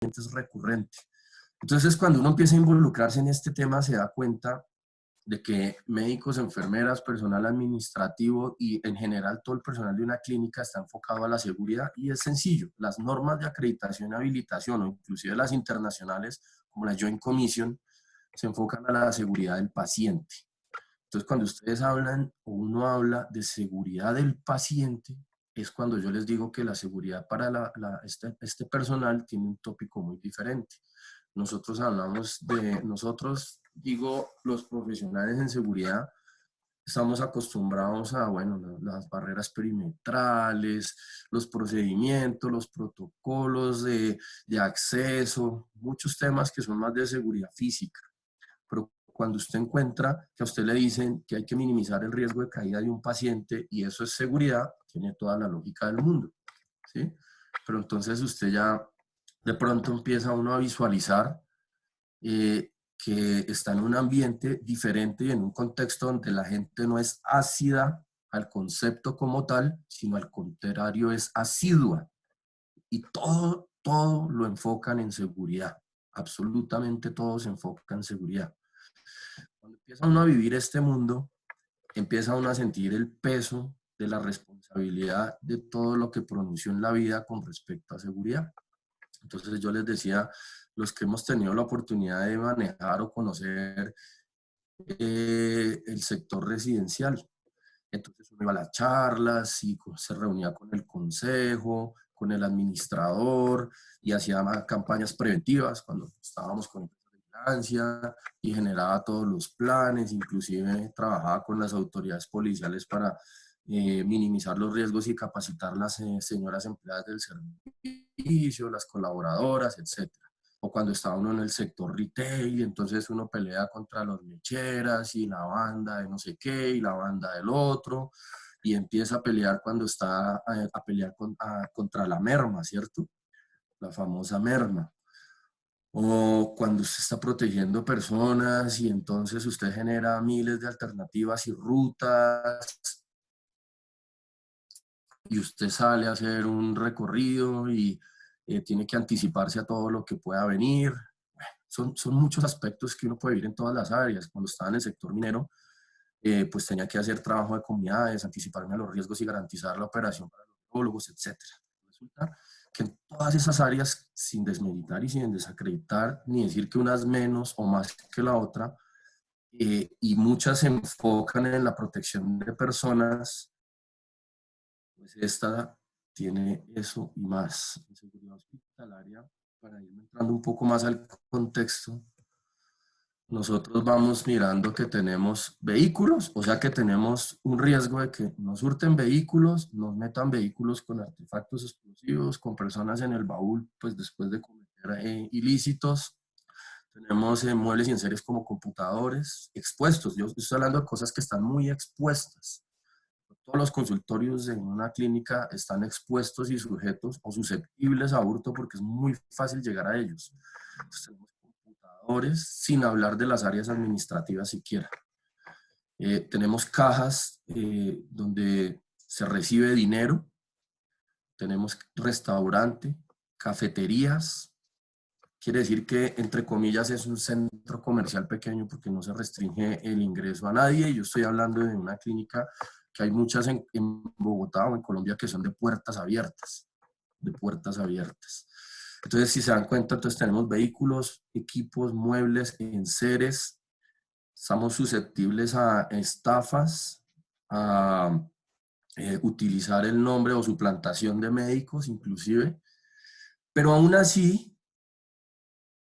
es recurrente. Entonces, cuando uno empieza a involucrarse en este tema, se da cuenta de que médicos, enfermeras, personal administrativo y en general todo el personal de una clínica está enfocado a la seguridad, y es sencillo. Las normas de acreditación y habilitación, o inclusive las internacionales, como la Joint Commission, se enfocan a la seguridad del paciente. Entonces, cuando ustedes hablan o uno habla de seguridad del paciente, es cuando yo les digo que la seguridad para este personal tiene un tópico muy diferente. Nosotros hablamos de, nosotros, digo, los profesionales en seguridad, estamos acostumbrados a, bueno, las barreras perimetrales, los procedimientos, los protocolos de acceso, muchos temas que son más de seguridad física. Pero cuando usted encuentra que a usted le dicen que hay que minimizar el riesgo de caída de un paciente y eso es seguridad, tiene toda la lógica del mundo, ¿sí? Pero entonces usted ya de pronto empieza uno a visualizar que está en un ambiente diferente y en un contexto donde la gente no es ácida al concepto como tal, sino al contrario es asidua. Y todo lo enfocan en seguridad. Absolutamente todo se enfoca en seguridad. Cuando empieza uno a vivir este mundo, empieza uno a sentir el peso de la responsabilidad de todo lo que pronunció en la vida con respecto a seguridad. Entonces yo les decía, los que hemos tenido la oportunidad de manejar o conocer el sector residencial, entonces uno iba a las charlas y se reunía con el consejo, con el administrador y hacía campañas preventivas cuando estábamos con vigilancia y generaba todos los planes, inclusive trabajaba con las autoridades policiales para minimizar los riesgos y capacitar las señoras empleadas del servicio, las colaboradoras, etc. O cuando está uno en el sector retail, entonces uno pelea contra los lecheras y la banda de no sé qué y la banda del otro, y empieza a pelear cuando está a pelear contra la merma, ¿cierto? La famosa merma. O cuando usted está protegiendo personas y entonces usted genera miles de alternativas y rutas y usted sale a hacer un recorrido y tiene que anticiparse a todo lo que pueda venir. Son muchos aspectos que uno puede vivir en todas las áreas. Cuando estaba en el sector minero, pues tenía que hacer trabajo de comunidades, anticiparme a los riesgos y garantizar la operación para los geólogos, etc. Resulta que en todas esas áreas, sin desmeritar y sin desacreditar, ni decir que unas menos o más que la otra, y muchas se enfocan en la protección de personas, pues esta tiene eso y más. En seguridad hospitalaria, para ir entrando un poco más al contexto, nosotros vamos mirando que tenemos vehículos, o sea que tenemos un riesgo de que nos hurten vehículos, nos metan vehículos con artefactos explosivos, con personas en el baúl, pues después de cometer ilícitos. Tenemos muebles y enseres como computadores expuestos. Yo estoy hablando de cosas que están muy expuestas. Todos los consultorios en una clínica están expuestos y sujetos o susceptibles a hurto porque es muy fácil llegar a ellos. Entonces, tenemos computadores, sin hablar de las áreas administrativas siquiera. Tenemos cajas donde se recibe dinero, tenemos restaurante, cafeterías. Quiere decir que, entre comillas, es un centro comercial pequeño porque no se restringe el ingreso a nadie. Yo estoy hablando de una clínica que hay muchas en Bogotá o en Colombia que son de puertas abiertas, de puertas abiertas. Entonces, si se dan cuenta, entonces tenemos vehículos, equipos, muebles, enseres, estamos susceptibles a estafas, a utilizar el nombre o suplantación de médicos inclusive, pero aún así,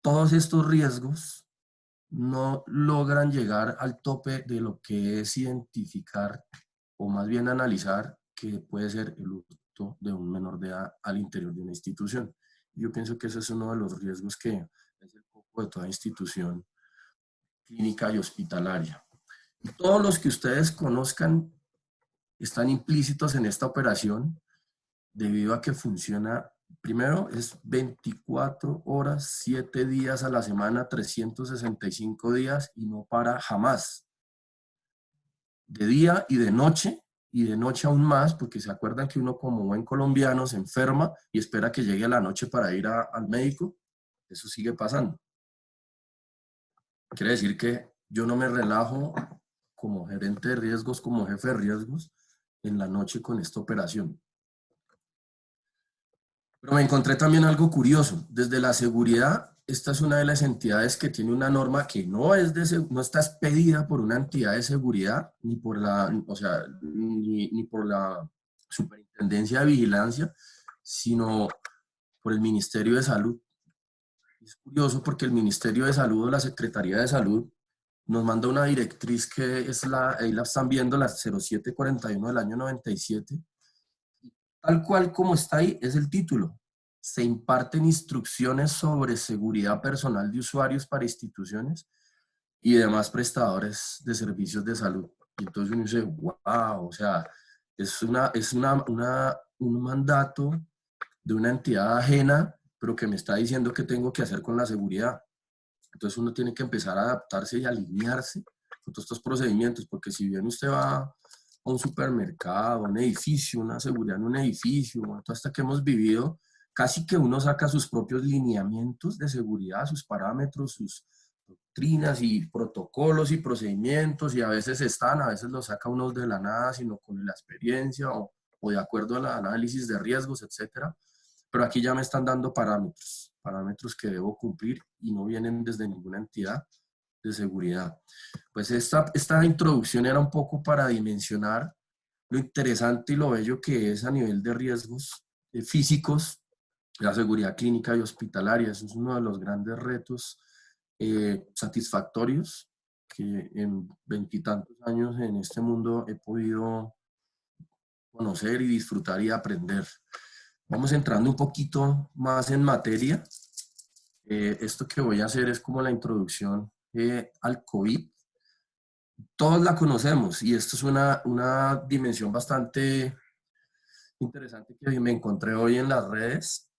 todos estos riesgos no logran llegar al tope de lo que es identificar o más bien analizar que puede ser el hurto de un menor de edad al interior de una institución. Yo pienso que ese es uno de los riesgos que es el foco de toda institución clínica y hospitalaria. Y todos los que ustedes conozcan están implícitos en esta operación debido a que funciona, primero es 24 horas, 7 días a la semana, 365 días y no para jamás. De día y de noche aún más, porque se acuerdan que uno como buen colombiano se enferma y espera que llegue a la noche para ir al médico. Eso sigue pasando. Quiere decir que yo no me relajo como gerente de riesgos, como jefe de riesgos, en la noche con esta operación. Pero me encontré también algo curioso. Desde la seguridad, esta es una de las entidades que tiene una norma que no, no está expedida por una entidad de seguridad, ni por la, o sea, ni por la Superintendencia de Vigilancia, sino por el Ministerio de Salud. Es curioso porque el Ministerio de Salud o la Secretaría de Salud nos manda una directriz que es ahí la están viendo, la 0741 del año 97. Tal cual como está ahí, es el título. Se imparten instrucciones sobre seguridad personal de usuarios para instituciones y demás prestadores de servicios de salud. Y entonces uno dice, wow, o sea, un mandato de una entidad ajena, pero que me está diciendo qué tengo que hacer con la seguridad. Entonces uno tiene que empezar a adaptarse y alinearse con todos estos procedimientos, porque si bien usted va a un supermercado, a un edificio, una seguridad en un edificio, bueno, hasta que hemos vivido, casi que uno saca sus propios lineamientos de seguridad, sus parámetros, sus doctrinas y protocolos y procedimientos, y a veces a veces los saca uno de la nada, sino con la experiencia o de acuerdo al análisis de riesgos, etcétera. Pero aquí ya me están dando parámetros que debo cumplir y no vienen desde ninguna entidad de seguridad. Pues esta introducción era un poco para dimensionar lo interesante y lo bello que es a nivel de riesgos físicos, la seguridad clínica y hospitalaria. Eso es uno de los grandes retos satisfactorios que en veintitantos años en este mundo he podido conocer y disfrutar y aprender. Vamos entrando un poquito más en materia. Esto que voy a hacer es como la introducción al COVID. Todos la conocemos y esto es una dimensión bastante interesante que me encontré hoy en las redes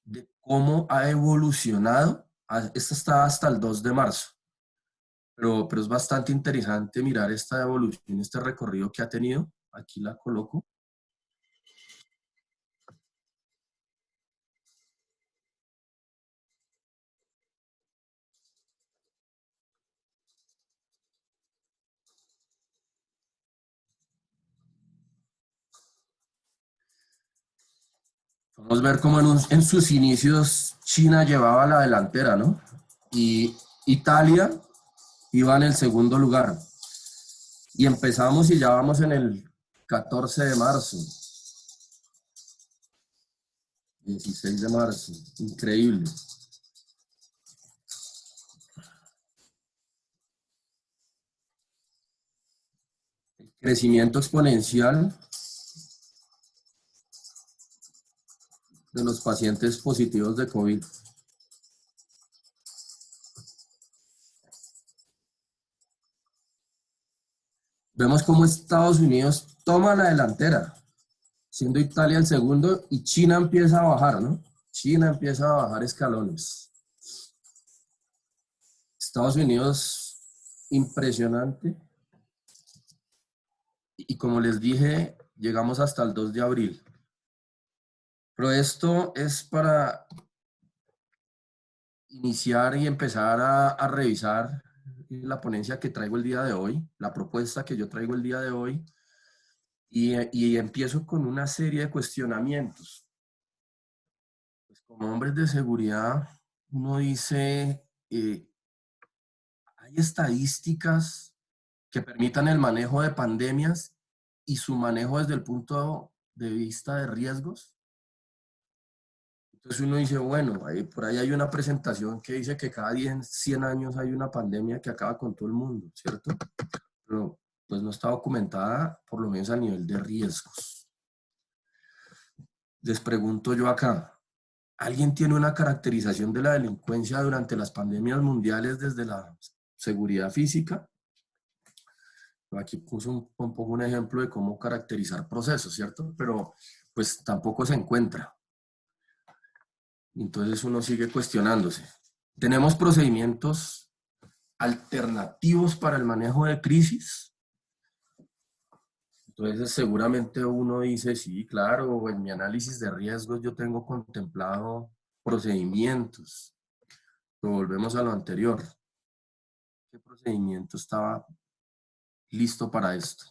de cómo ha evolucionado. Esta está hasta el 2 de marzo, pero es bastante interesante mirar esta evolución, este recorrido que ha tenido. Aquí la coloco. Podemos ver cómo en sus inicios China llevaba la delantera, ¿no? Y Italia iba en el segundo lugar. Y empezamos y ya vamos en el 14 de marzo, 16 de marzo. Increíble. Crecimiento exponencial de los pacientes positivos de COVID. Vemos cómo Estados Unidos toma la delantera, siendo Italia el segundo y China empieza a bajar, ¿no? China empieza a bajar escalones. Estados Unidos, impresionante. Y como les dije, llegamos hasta el 2 de abril. Pero esto es para iniciar y empezar a revisar la ponencia que traigo el día de hoy, la propuesta que yo traigo el día de hoy, y empiezo con una serie de cuestionamientos. Pues como hombres de seguridad, uno dice, hay estadísticas que permitan el manejo de pandemias y su manejo desde el punto de vista de riesgos. Entonces uno dice, bueno, por ahí hay una presentación que dice que cada 100 años hay una pandemia que acaba con todo el mundo, ¿cierto? Pero pues no está documentada, por lo menos a nivel de riesgos. Les pregunto yo acá, ¿alguien tiene una caracterización de la delincuencia durante las pandemias mundiales desde la seguridad física? Aquí puse un poco un ejemplo de cómo caracterizar procesos, ¿cierto? Pero pues tampoco se encuentra. Entonces uno sigue cuestionándose. ¿Tenemos procedimientos alternativos para el manejo de crisis? Entonces seguramente uno dice, sí, claro, en mi análisis de riesgos yo tengo contemplado procedimientos. Pero volvemos a lo anterior. ¿Qué procedimiento estaba listo para esto?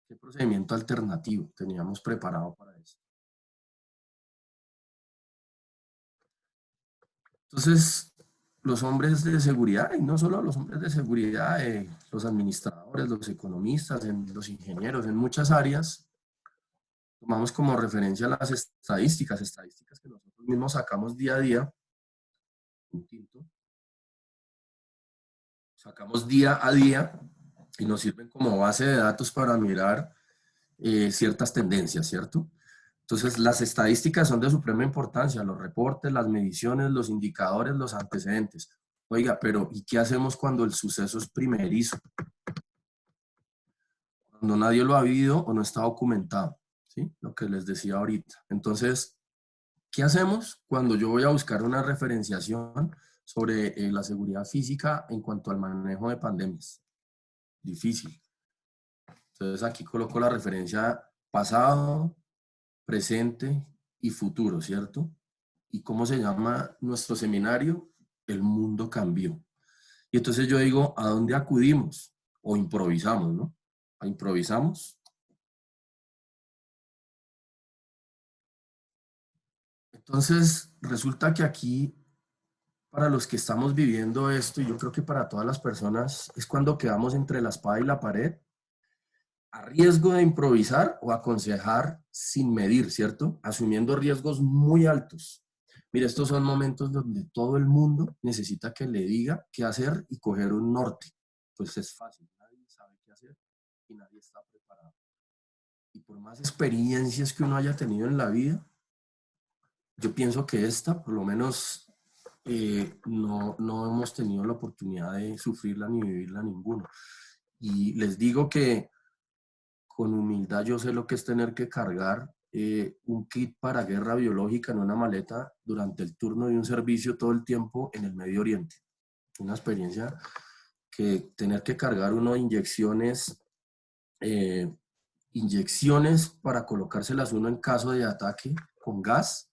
¿Qué procedimiento alternativo teníamos preparado para esto? Entonces, los hombres de seguridad, y no solo los hombres de seguridad, los administradores, los economistas, los ingenieros, en muchas áreas, tomamos como referencia las estadísticas que nosotros mismos sacamos día a día, un tinto, sacamos día a día y nos sirven como base de datos para mirar ciertas tendencias, ¿cierto? Entonces, las estadísticas son de suprema importancia, los reportes, las mediciones, los indicadores, los antecedentes. Oiga, pero ¿y qué hacemos cuando el suceso es primerizo? Cuando nadie lo ha vivido o no está documentado, ¿sí? Lo que les decía ahorita. Entonces, ¿qué hacemos cuando yo voy a buscar una referenciación sobre la seguridad física en cuanto al manejo de pandemias? Difícil. Entonces, aquí coloco la referencia pasado, presente y futuro, ¿cierto? ¿Y cómo se llama nuestro seminario? El mundo cambió. Y entonces yo digo, ¿a dónde acudimos? O improvisamos, ¿no? Improvisamos. Entonces, resulta que aquí, para los que estamos viviendo esto, y yo creo que para todas las personas, es cuando quedamos entre la espada y la pared, a riesgo de improvisar o aconsejar sin medir, ¿cierto? Asumiendo riesgos muy altos. Mire, estos son momentos donde todo el mundo necesita que le diga qué hacer y coger un norte. Pues es fácil, nadie sabe qué hacer y nadie está preparado. Y por más experiencias que uno haya tenido en la vida, yo pienso que esta, por lo menos, no hemos tenido la oportunidad de sufrirla ni vivirla ninguno. Y les digo que con humildad yo sé lo que es tener que cargar un kit para guerra biológica en una maleta durante el turno de un servicio todo el tiempo en el Medio Oriente. Una experiencia que tener que cargar uno inyecciones, eh, inyecciones para colocárselas uno en caso de ataque con gas,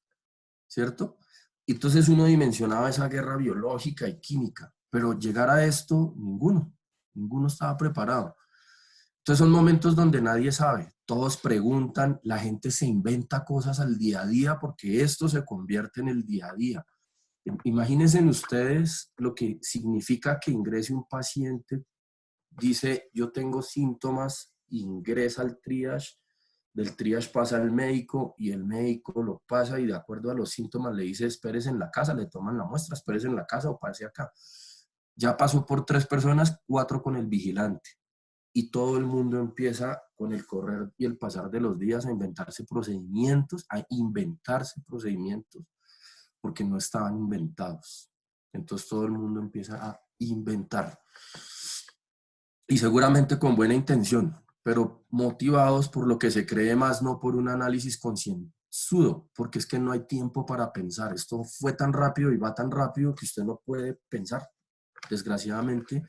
¿cierto? Y entonces uno dimensionaba esa guerra biológica y química, pero llegar a esto, ninguno estaba preparado. Entonces son momentos donde nadie sabe, todos preguntan, la gente se inventa cosas al día a día porque esto se convierte en el día a día. Imagínense ustedes lo que significa que ingrese un paciente, dice yo tengo síntomas, ingresa al triage, del triage pasa al médico y el médico lo pasa y de acuerdo a los síntomas le dice espérese en la casa, le toman la muestra, espérese en la casa o pase acá. Ya pasó por 3 personas, 4 con el vigilante y todo el mundo empieza con el correr y el pasar de los días a inventarse procedimientos, porque no estaban inventados. Entonces todo el mundo empieza a inventar. Y seguramente con buena intención, pero motivados por lo que se cree más, no por un análisis concienzudo, porque es que no hay tiempo para pensar. Esto fue tan rápido y va tan rápido que usted no puede pensar. Desgraciadamente,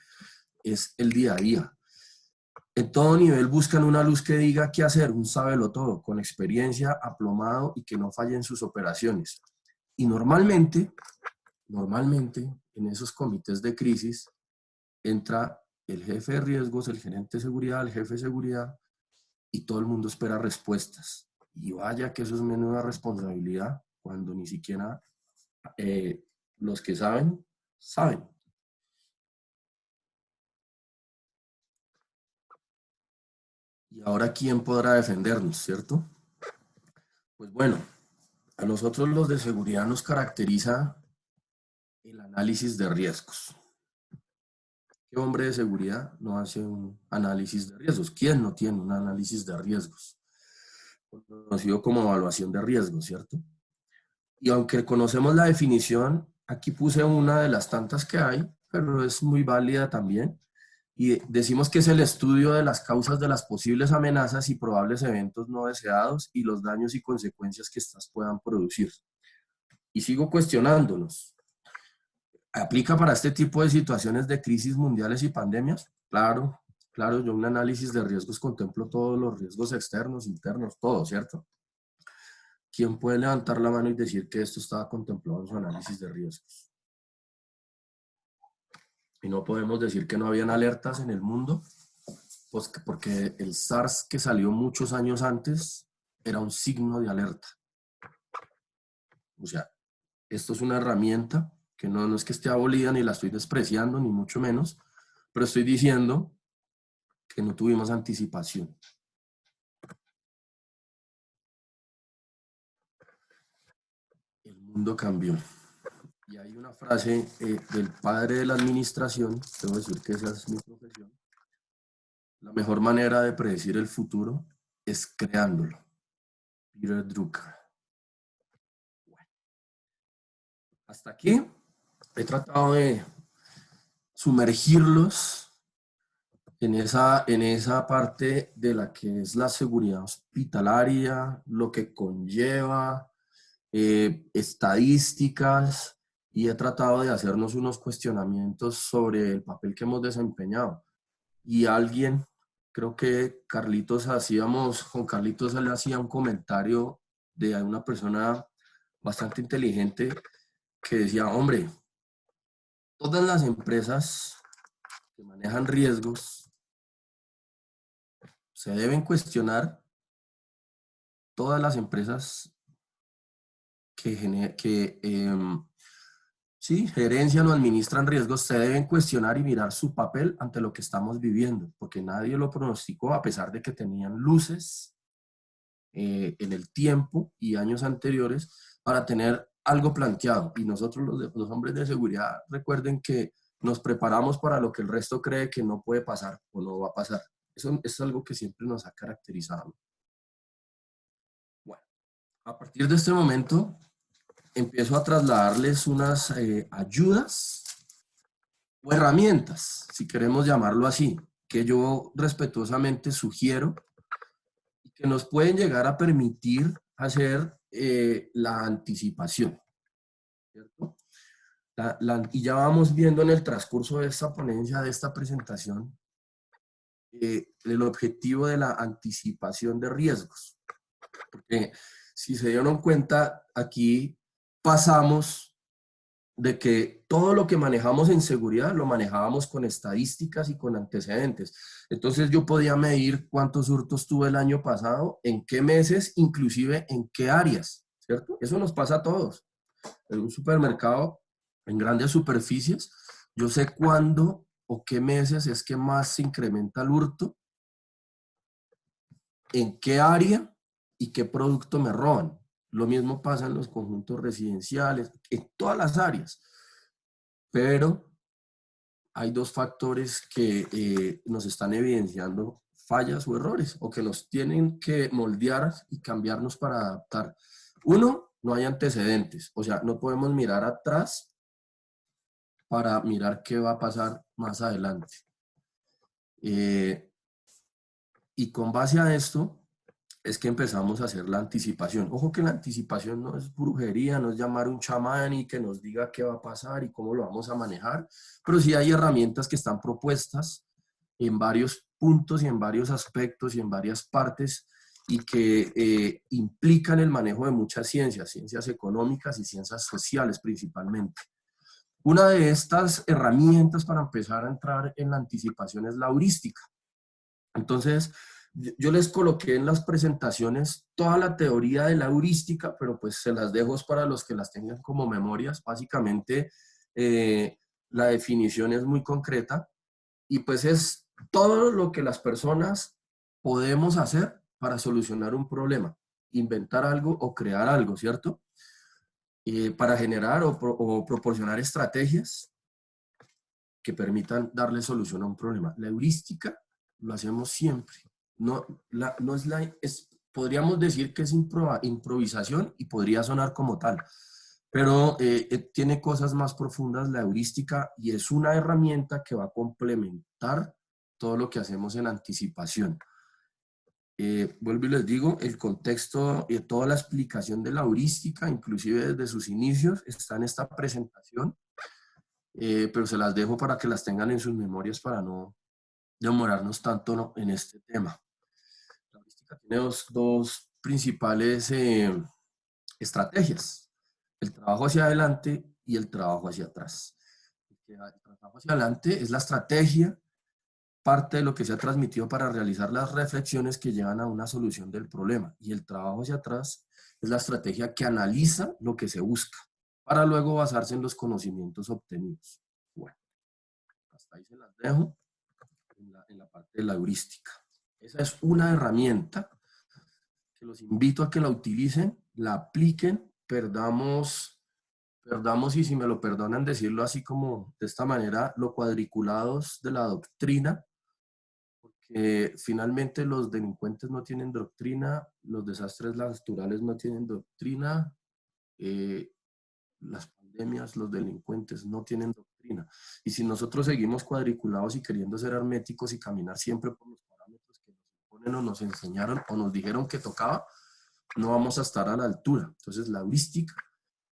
es el día a día. En todo nivel buscan una luz que diga qué hacer, un sábelo-todo, con experiencia, aplomado y que no falle en sus operaciones. Y normalmente, en esos comités de crisis, entra el jefe de riesgos, el gerente de seguridad, el jefe de seguridad, y todo el mundo espera respuestas. Y vaya que eso es menuda responsabilidad, cuando ni siquiera los que saben, saben. Y ahora, ¿quién podrá defendernos, cierto? Pues bueno, a nosotros los de seguridad nos caracteriza el análisis de riesgos. ¿Qué hombre de seguridad no hace un análisis de riesgos? ¿Quién no tiene un análisis de riesgos? Conocido como evaluación de riesgos, ¿cierto? Y aunque conocemos la definición, aquí puse una de las tantas que hay, pero es muy válida también. Y decimos que es el estudio de las causas de las posibles amenazas y probables eventos no deseados y los daños y consecuencias que éstas puedan producir. Y sigo cuestionándonos. ¿Aplica para este tipo de situaciones de crisis mundiales y pandemias? Claro, claro, yo un análisis de riesgos contemplo todos los riesgos externos, internos, todo, ¿cierto? ¿Quién puede levantar la mano y decir que esto estaba contemplado en su análisis de riesgos? Y no podemos decir que no habían alertas en el mundo, pues porque el SARS que salió muchos años antes era un signo de alerta. O sea, esto es una herramienta que no es que esté abolida ni la estoy despreciando, ni mucho menos, pero estoy diciendo que no tuvimos anticipación. El mundo cambió. Y hay una frase del padre de la administración, debo decir que esa es mi profesión: la mejor manera de predecir el futuro es creándolo. Peter Drucker. Bueno, hasta aquí he tratado de sumergirlos en esa parte de la que es la seguridad hospitalaria, lo que conlleva, estadísticas, y he tratado de hacernos unos cuestionamientos sobre el papel que hemos desempeñado. Y alguien, creo que con Carlitos se le hacía un comentario de una persona bastante inteligente que decía, hombre, todas las empresas que manejan riesgos se deben cuestionar, todas las empresas sí, gerencian o administran riesgos se deben cuestionar y mirar su papel ante lo que estamos viviendo, porque nadie lo pronosticó, a pesar de que tenían luces en el tiempo y años anteriores para tener algo planteado. Y nosotros los hombres de seguridad, recuerden que nos preparamos para lo que el resto cree que no puede pasar o no va a pasar. Eso es algo que siempre nos ha caracterizado. Bueno, a partir de este momento empiezo a trasladarles unas ayudas o herramientas, si queremos llamarlo así, que yo respetuosamente sugiero y que nos pueden llegar a permitir hacer la anticipación, ¿cierto? Y ya vamos viendo en el transcurso de esta ponencia, de esta presentación, el objetivo de la anticipación de riesgos. Porque si se dieron cuenta, aquí pasamos de que todo lo que manejamos en seguridad lo manejábamos con estadísticas y con antecedentes. Entonces yo podía medir cuántos hurtos tuve el año pasado, en qué meses, inclusive en qué áreas, ¿cierto? Eso nos pasa a todos. En un supermercado, en grandes superficies, yo sé cuándo o qué meses es que más se incrementa el hurto, en qué área y qué producto me roban. Lo mismo pasa en los conjuntos residenciales, en todas las áreas. Pero hay dos factores que nos están evidenciando fallas o errores, o que nos tienen que moldear y cambiarnos para adaptar. Uno, no hay antecedentes, o sea, no podemos mirar atrás para mirar qué va a pasar más adelante. Y con base a esto es que empezamos a hacer la anticipación. Ojo que la anticipación no es brujería, no es llamar a un chamán y que nos diga qué va a pasar y cómo lo vamos a manejar, pero sí hay herramientas que están propuestas en varios puntos y en varios aspectos y en varias partes, y que implican el manejo de muchas ciencias, ciencias económicas y ciencias sociales principalmente. Una de estas herramientas para empezar a entrar en la anticipación es la heurística. Entonces, yo les coloqué en las presentaciones toda la teoría de la heurística, pero pues se las dejo para los que las tengan como memorias. Básicamente, la definición es muy concreta y pues es todo lo que las personas podemos hacer para solucionar un problema, inventar algo o crear algo, ¿cierto? Para generar o proporcionar estrategias que permitan darle solución a un problema. La heurística lo hacemos siempre. No es podríamos decir que es improvisación y podría sonar como tal, pero tiene cosas más profundas la heurística, y es una herramienta que va a complementar todo lo que hacemos en anticipación. Vuelvo y les digo, el contexto y toda la explicación de la heurística, inclusive desde sus inicios, está en esta presentación. Pero se las dejo para que las tengan en sus memorias para no demorarnos tanto en este tema. La heurística tiene dos principales estrategias: el trabajo hacia adelante y el trabajo hacia atrás. El que el trabajo hacia adelante es la estrategia, parte de lo que se ha transmitido para realizar las reflexiones que llevan a una solución del problema. Y el trabajo hacia atrás es la estrategia que analiza lo que se busca, para luego basarse en los conocimientos obtenidos. Bueno, hasta ahí se las dejo en la parte de la heurística. Esa es una herramienta que los invito a que la utilicen, la apliquen, perdamos, y si me lo perdonan decirlo así como de esta manera, lo cuadriculados de la doctrina, porque finalmente los delincuentes no tienen doctrina, los desastres naturales no tienen doctrina, eh, las pandemias, los delincuentes no tienen doctrina. Y si nosotros seguimos cuadriculados y queriendo ser herméticos y caminar siempre por los parámetros que nos imponen o nos enseñaron o nos dijeron que tocaba, no vamos a estar a la altura. Entonces la heurística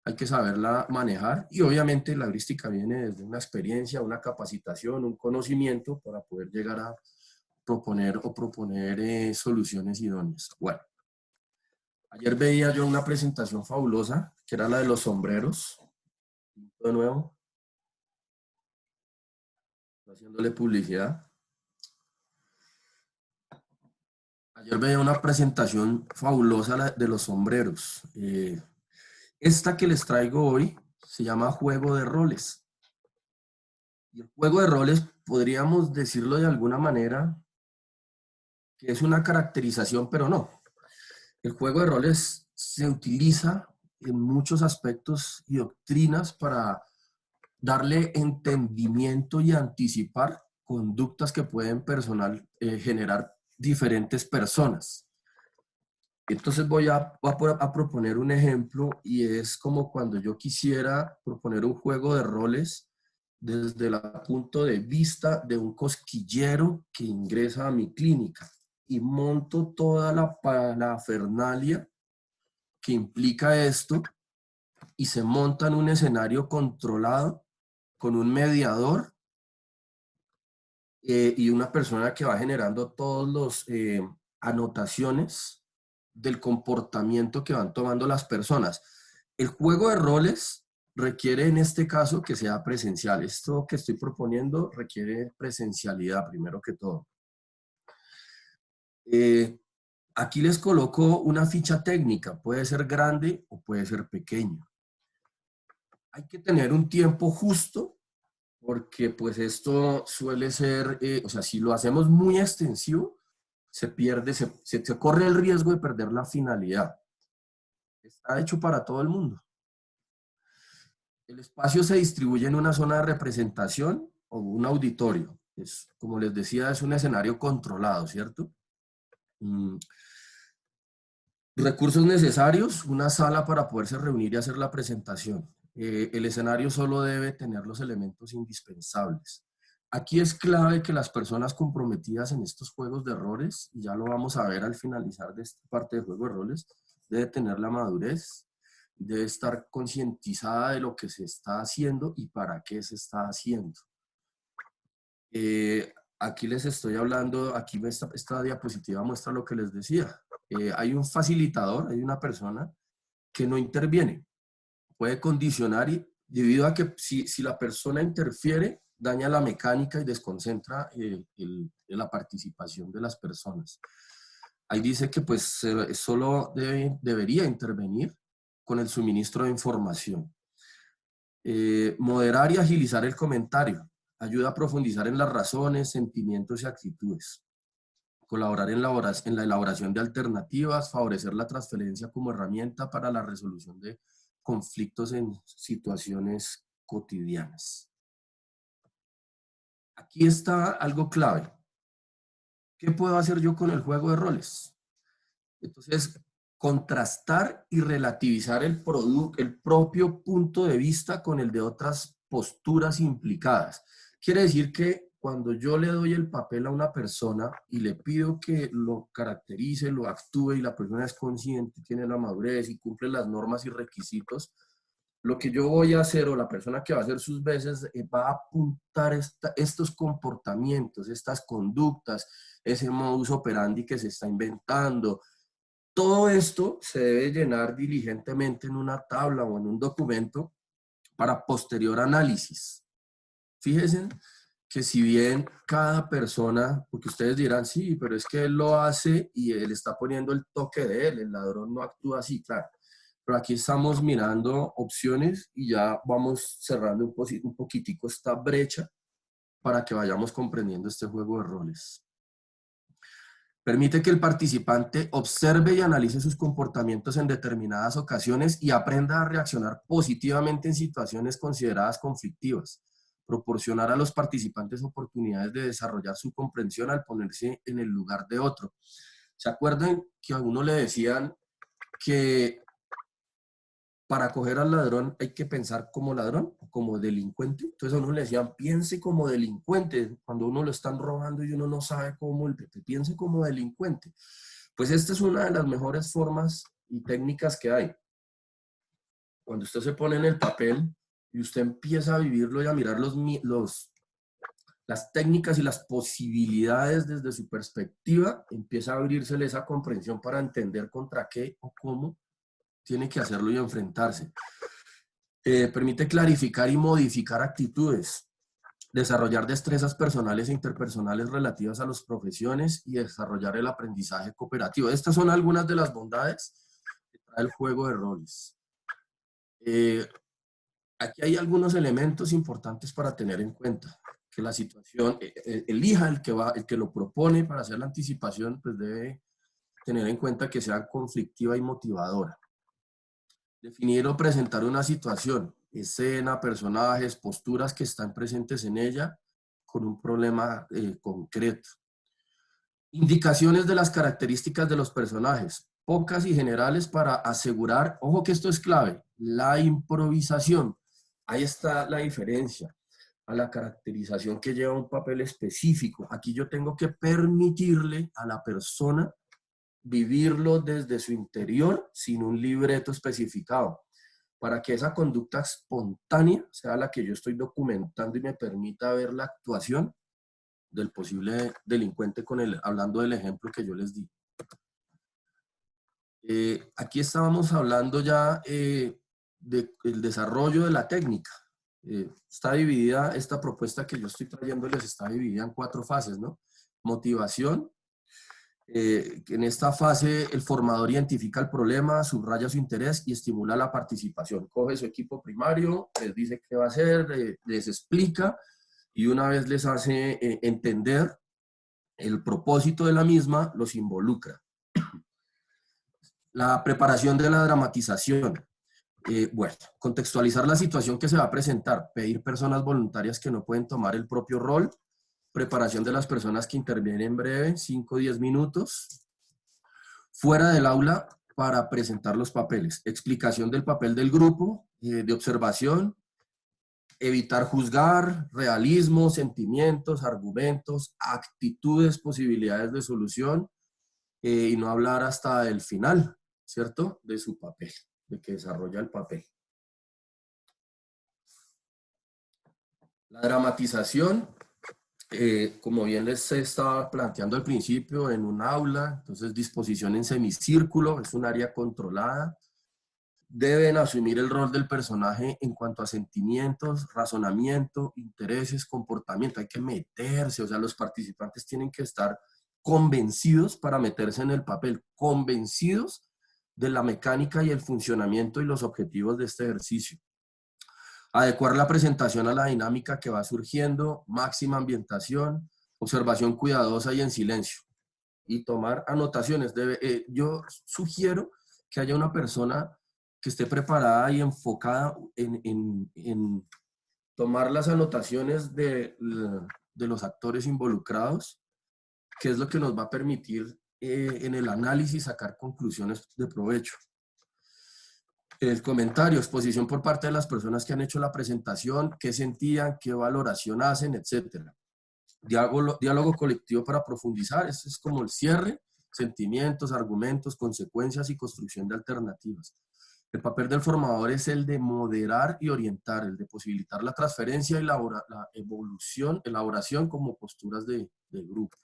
hay que saberla manejar y obviamente la heurística viene desde una experiencia, una capacitación, un conocimiento para poder llegar a proponer soluciones idóneas. Bueno, ayer veía yo una presentación fabulosa que era la de los sombreros. De nuevo, haciéndole publicidad. Ayer veía una presentación fabulosa de los sombreros. Esta que les traigo hoy se llama juego de roles. Y el juego de roles, podríamos decirlo de alguna manera, que es una caracterización, pero no. El juego de roles se utiliza en muchos aspectos y doctrinas para darle entendimiento y anticipar conductas que pueden generar diferentes personas. Entonces voy a proponer un ejemplo y es como cuando yo quisiera proponer un juego de roles desde el punto de vista de un cosquillero que ingresa a mi clínica y monto toda la parafernalia que implica esto y se monta en un escenario controlado con un mediador y una persona que va generando todos los anotaciones del comportamiento que van tomando las personas. El juego de roles requiere en este caso que sea presencial. Esto que estoy proponiendo requiere presencialidad primero que todo. Aquí les coloco una ficha técnica. Puede ser grande o puede ser pequeña. Hay que tener un tiempo justo porque pues esto suele ser, o sea, si lo hacemos muy extensivo, se pierde, se corre el riesgo de perder la finalidad. Está hecho para todo el mundo. El espacio se distribuye en una zona de representación o un auditorio. Como les decía, es un escenario controlado, ¿cierto? Recursos necesarios, una sala para poderse reunir y hacer la presentación. El escenario solo debe tener los elementos indispensables. Aquí es clave que las personas comprometidas en estos juegos de roles, y ya lo vamos a ver al finalizar de esta parte de juego de roles, debe tener la madurez, debe estar concientizada de lo que se está haciendo y para qué se está haciendo. Aquí les estoy hablando, aquí esta diapositiva muestra lo que les decía. Hay un facilitador, hay una persona que no interviene, puede condicionar y debido a que si la persona interfiere, daña la mecánica y desconcentra la participación de las personas. Ahí dice que pues solo debería intervenir con el suministro de información. Moderar y agilizar el comentario. Ayuda a profundizar en las razones, sentimientos y actitudes. Colaborar en la elaboración de alternativas, favorecer la transferencia como herramienta para la resolución de conflictos en situaciones cotidianas. Aquí está algo clave. ¿Qué puedo hacer yo con el juego de roles? Entonces, contrastar y relativizar el propio punto de vista con el de otras posturas implicadas. Quiere decir que cuando yo le doy el papel a una persona y le pido que lo caracterice, lo actúe y la persona es consciente, tiene la madurez y cumple las normas y requisitos, lo que yo voy a hacer o la persona que va a hacer sus veces va a apuntar estos comportamientos, estas conductas, ese modus operandi que se está inventando. Todo esto se debe llenar diligentemente en una tabla o en un documento para posterior análisis. Fíjense que si bien cada persona, porque ustedes dirán, sí, pero es que él lo hace y él está poniendo el toque de él, el ladrón no actúa así, claro. Pero aquí estamos mirando opciones y ya vamos cerrando un poquitico esta brecha para que vayamos comprendiendo este juego de roles. Permite que el participante observe y analice sus comportamientos en determinadas ocasiones y aprenda a reaccionar positivamente en situaciones consideradas conflictivas. Proporcionar a los participantes oportunidades de desarrollar su comprensión al ponerse en el lugar de otro. ¿Se acuerdan que a uno le decían que para coger al ladrón hay que pensar como ladrón, como delincuente? Entonces a uno le decían, piense como delincuente, cuando uno lo están robando y uno no sabe cómo, piense como delincuente. Pues esta es una de las mejores formas y técnicas que hay. Cuando usted se pone en el papel y usted empieza a vivirlo y a mirar las técnicas y las posibilidades desde su perspectiva, empieza a abrírsele esa comprensión para entender contra qué o cómo tiene que hacerlo y enfrentarse. Permite clarificar y modificar actitudes, desarrollar destrezas personales e interpersonales relativas a las profesiones y desarrollar el aprendizaje cooperativo. Estas son algunas de las bondades que trae el juego de roles. Aquí hay algunos elementos importantes para tener en cuenta. Que la situación, elija el que lo propone para hacer la anticipación, pues debe tener en cuenta que sea conflictiva y motivadora. Definir o presentar una situación, escena, personajes, posturas que están presentes en ella con un problema concreto. Indicaciones de las características de los personajes, pocas y generales para asegurar, ojo que esto es clave, la improvisación. Ahí está la diferencia a la caracterización que lleva un papel específico. Aquí yo tengo que permitirle a la persona vivirlo desde su interior sin un libreto especificado, para que esa conducta espontánea sea la que yo estoy documentando y me permita ver la actuación del posible delincuente hablando del ejemplo que yo les di. Aquí estábamos hablando ya del desarrollo de la técnica. Está dividida, esta propuesta que yo estoy trayéndoles está dividida en 4 fases, ¿no? Motivación. En esta fase el formador identifica el problema, subraya su interés y estimula la participación. Coge su equipo primario, les dice qué va a hacer, les explica y una vez les hace entender el propósito de la misma, los involucra. La preparación de la dramatización. Bueno, contextualizar la situación que se va a presentar, pedir personas voluntarias que no pueden tomar el propio rol, preparación de las personas que intervienen en breve, 5 o 10 minutos, fuera del aula para presentar los papeles, explicación del papel del grupo, de observación, evitar juzgar, realismo, sentimientos, argumentos, actitudes, posibilidades de solución, y no hablar hasta el final, ¿cierto? De su papel, de que desarrolla el papel. La dramatización, como bien les estaba planteando al principio, en un aula, entonces disposición en semicírculo, es un área controlada. Deben asumir el rol del personaje en cuanto a sentimientos, razonamiento, intereses, comportamiento. Hay que meterse, o sea, los participantes tienen que estar convencidos para meterse en el papel, convencidos de la mecánica y el funcionamiento y los objetivos de este ejercicio. Adecuar la presentación a la dinámica que va surgiendo, máxima ambientación, observación cuidadosa y en silencio. Y tomar anotaciones. Yo sugiero que haya una persona que esté preparada y enfocada en tomar las anotaciones de los actores involucrados, que es lo que nos va a permitir en el análisis sacar conclusiones de provecho. El comentario, exposición por parte de las personas que han hecho la presentación, qué sentían, qué valoración hacen, etc. Diálogo colectivo para profundizar, eso es como el cierre, sentimientos, argumentos, consecuencias y construcción de alternativas. El papel del formador es el de moderar y orientar, el de posibilitar la transferencia y la elaboración como posturas de grupo.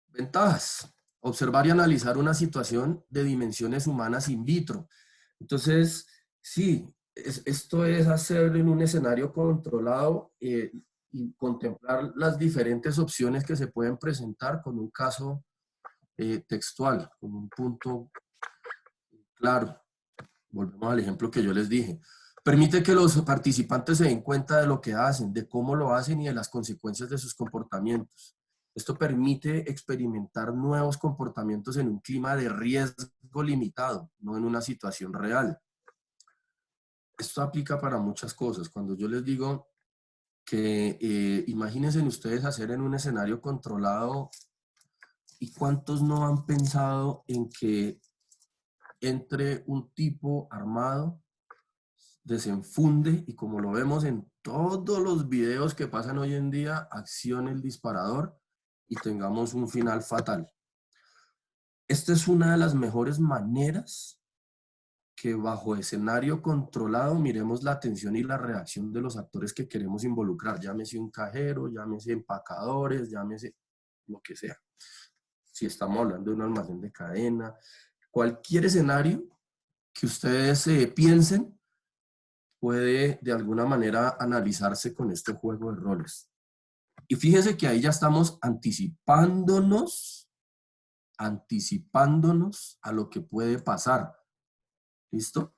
Ventajas. Observar y analizar una situación de dimensiones humanas in vitro. Entonces, sí, Esto es hacerlo en un escenario controlado y contemplar las diferentes opciones que se pueden presentar con un caso textual, con un punto claro. Volvemos al ejemplo que yo les dije. Permite que los participantes se den cuenta de lo que hacen, de cómo lo hacen y de las consecuencias de sus comportamientos. Esto permite experimentar nuevos comportamientos en un clima de riesgo limitado, no en una situación real. Esto aplica para muchas cosas. Cuando yo les digo que imagínense ustedes hacer en un escenario controlado y cuántos no han pensado en que entre un tipo armado, desenfunde y como lo vemos en todos los videos que pasan hoy en día, accione el disparador y tengamos un final fatal. Esta es una de las mejores maneras que bajo escenario controlado miremos la atención y la reacción de los actores que queremos involucrar, llámese un cajero, llámese empacadores, llámese lo que sea. Si estamos hablando de un almacén de cadena, cualquier escenario que ustedes piensen puede de alguna manera analizarse con este juego de roles. Y fíjense que ahí ya estamos anticipándonos a lo que puede pasar. ¿Listo?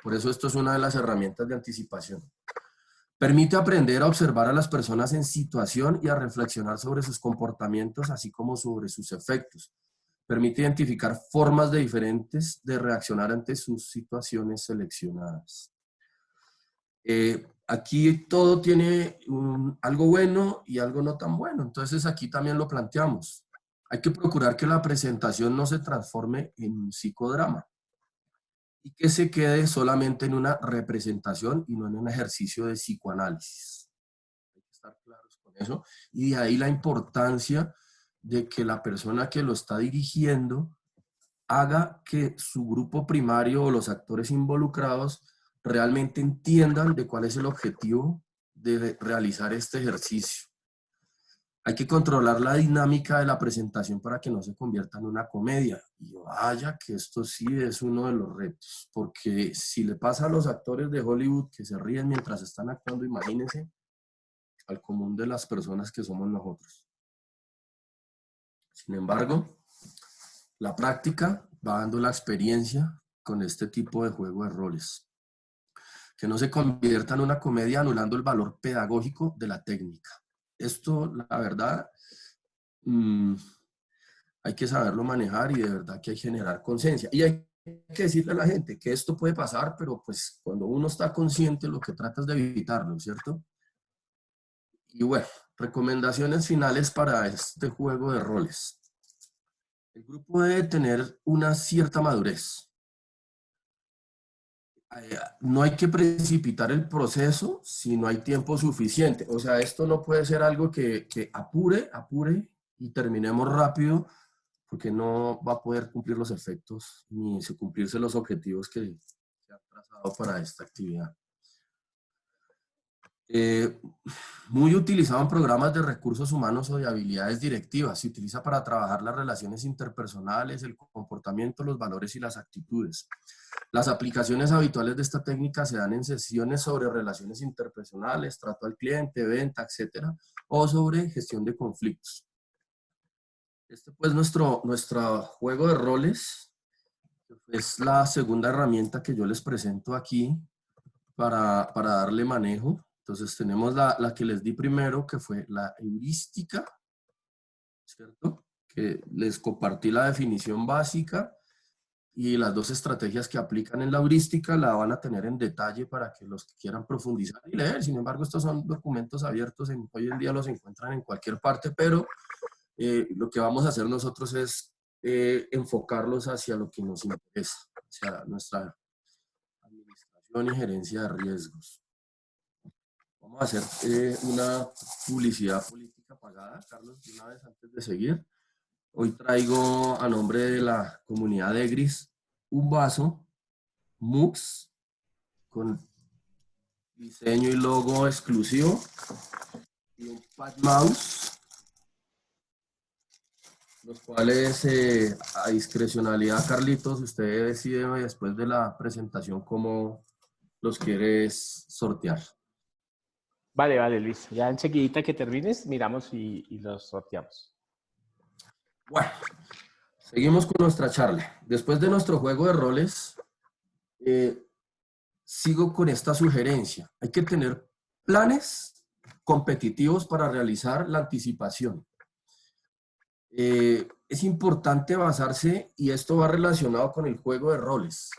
Por eso esto es una de las herramientas de anticipación. Permite aprender a observar a las personas en situación y a reflexionar sobre sus comportamientos, así como sobre sus efectos. Permite identificar formas diferentes de reaccionar ante sus situaciones seleccionadas. Aquí todo tiene algo bueno y algo no tan bueno, entonces aquí también lo planteamos. Hay que procurar que la presentación no se transforme en un psicodrama y que se quede solamente en una representación y no en un ejercicio de psicoanálisis. Hay que estar claros con eso. Y de ahí la importancia de que la persona que lo está dirigiendo haga que su grupo primario o los actores involucrados realmente entiendan de cuál es el objetivo de realizar este ejercicio. Hay que controlar la dinámica de la presentación para que no se convierta en una comedia. Y vaya que esto sí es uno de los retos, porque si le pasa a los actores de Hollywood que se ríen mientras están actuando, imagínense al común de las personas que somos nosotros. Sin embargo, la práctica va dando la experiencia con este tipo de juego de roles. Que no se convierta en una comedia anulando el valor pedagógico de la técnica. Esto, la verdad, hay que saberlo manejar y de verdad que hay que generar conciencia. Y hay que decirle a la gente que esto puede pasar, pero pues cuando uno está consciente lo que trata es de evitarlo, ¿cierto? Y bueno, recomendaciones finales para este juego de roles. El grupo debe tener una cierta madurez. No hay que precipitar el proceso si no hay tiempo suficiente. O sea, esto no puede ser algo que apure y terminemos rápido porque no va a poder cumplir los efectos ni cumplirse los objetivos que se han trazado para esta actividad. Muy utilizado en programas de recursos humanos o de habilidades directivas. Se utiliza para trabajar las relaciones interpersonales, el comportamiento, los valores y las actitudes. Las aplicaciones habituales de esta técnica se dan en sesiones sobre relaciones interpersonales, trato al cliente, venta, etcétera, o sobre gestión de conflictos. Este pues nuestro juego de roles es la segunda herramienta que yo les presento aquí para darle manejo. Entonces tenemos la que les di primero, que fue la heurística, ¿cierto? Que les compartí la definición básica y las dos estrategias que aplican en la heurística la van a tener en detalle para que los que quieran profundizar y leer. Sin embargo, estos son documentos abiertos, hoy en día los encuentran en cualquier parte, pero lo que vamos a hacer nosotros es enfocarlos hacia lo que nos interesa, hacia nuestra administración y gerencia de riesgos. Vamos a hacer una publicidad política pagada, Carlos, de una vez antes de seguir. Hoy traigo a nombre de la comunidad de Gris un vaso MUX con diseño y logo exclusivo y un pad mouse, los cuales a discrecionalidad, Carlitos, usted decide después de la presentación cómo los quieres sortear. Vale, vale, Luis. Ya enseguidita que termines, miramos y los sorteamos. Bueno, seguimos con nuestra charla. Después de nuestro juego de roles, sigo con esta sugerencia. Hay que tener planes competitivos para realizar la anticipación. Es importante basarse, y esto va relacionado con el juego de roles,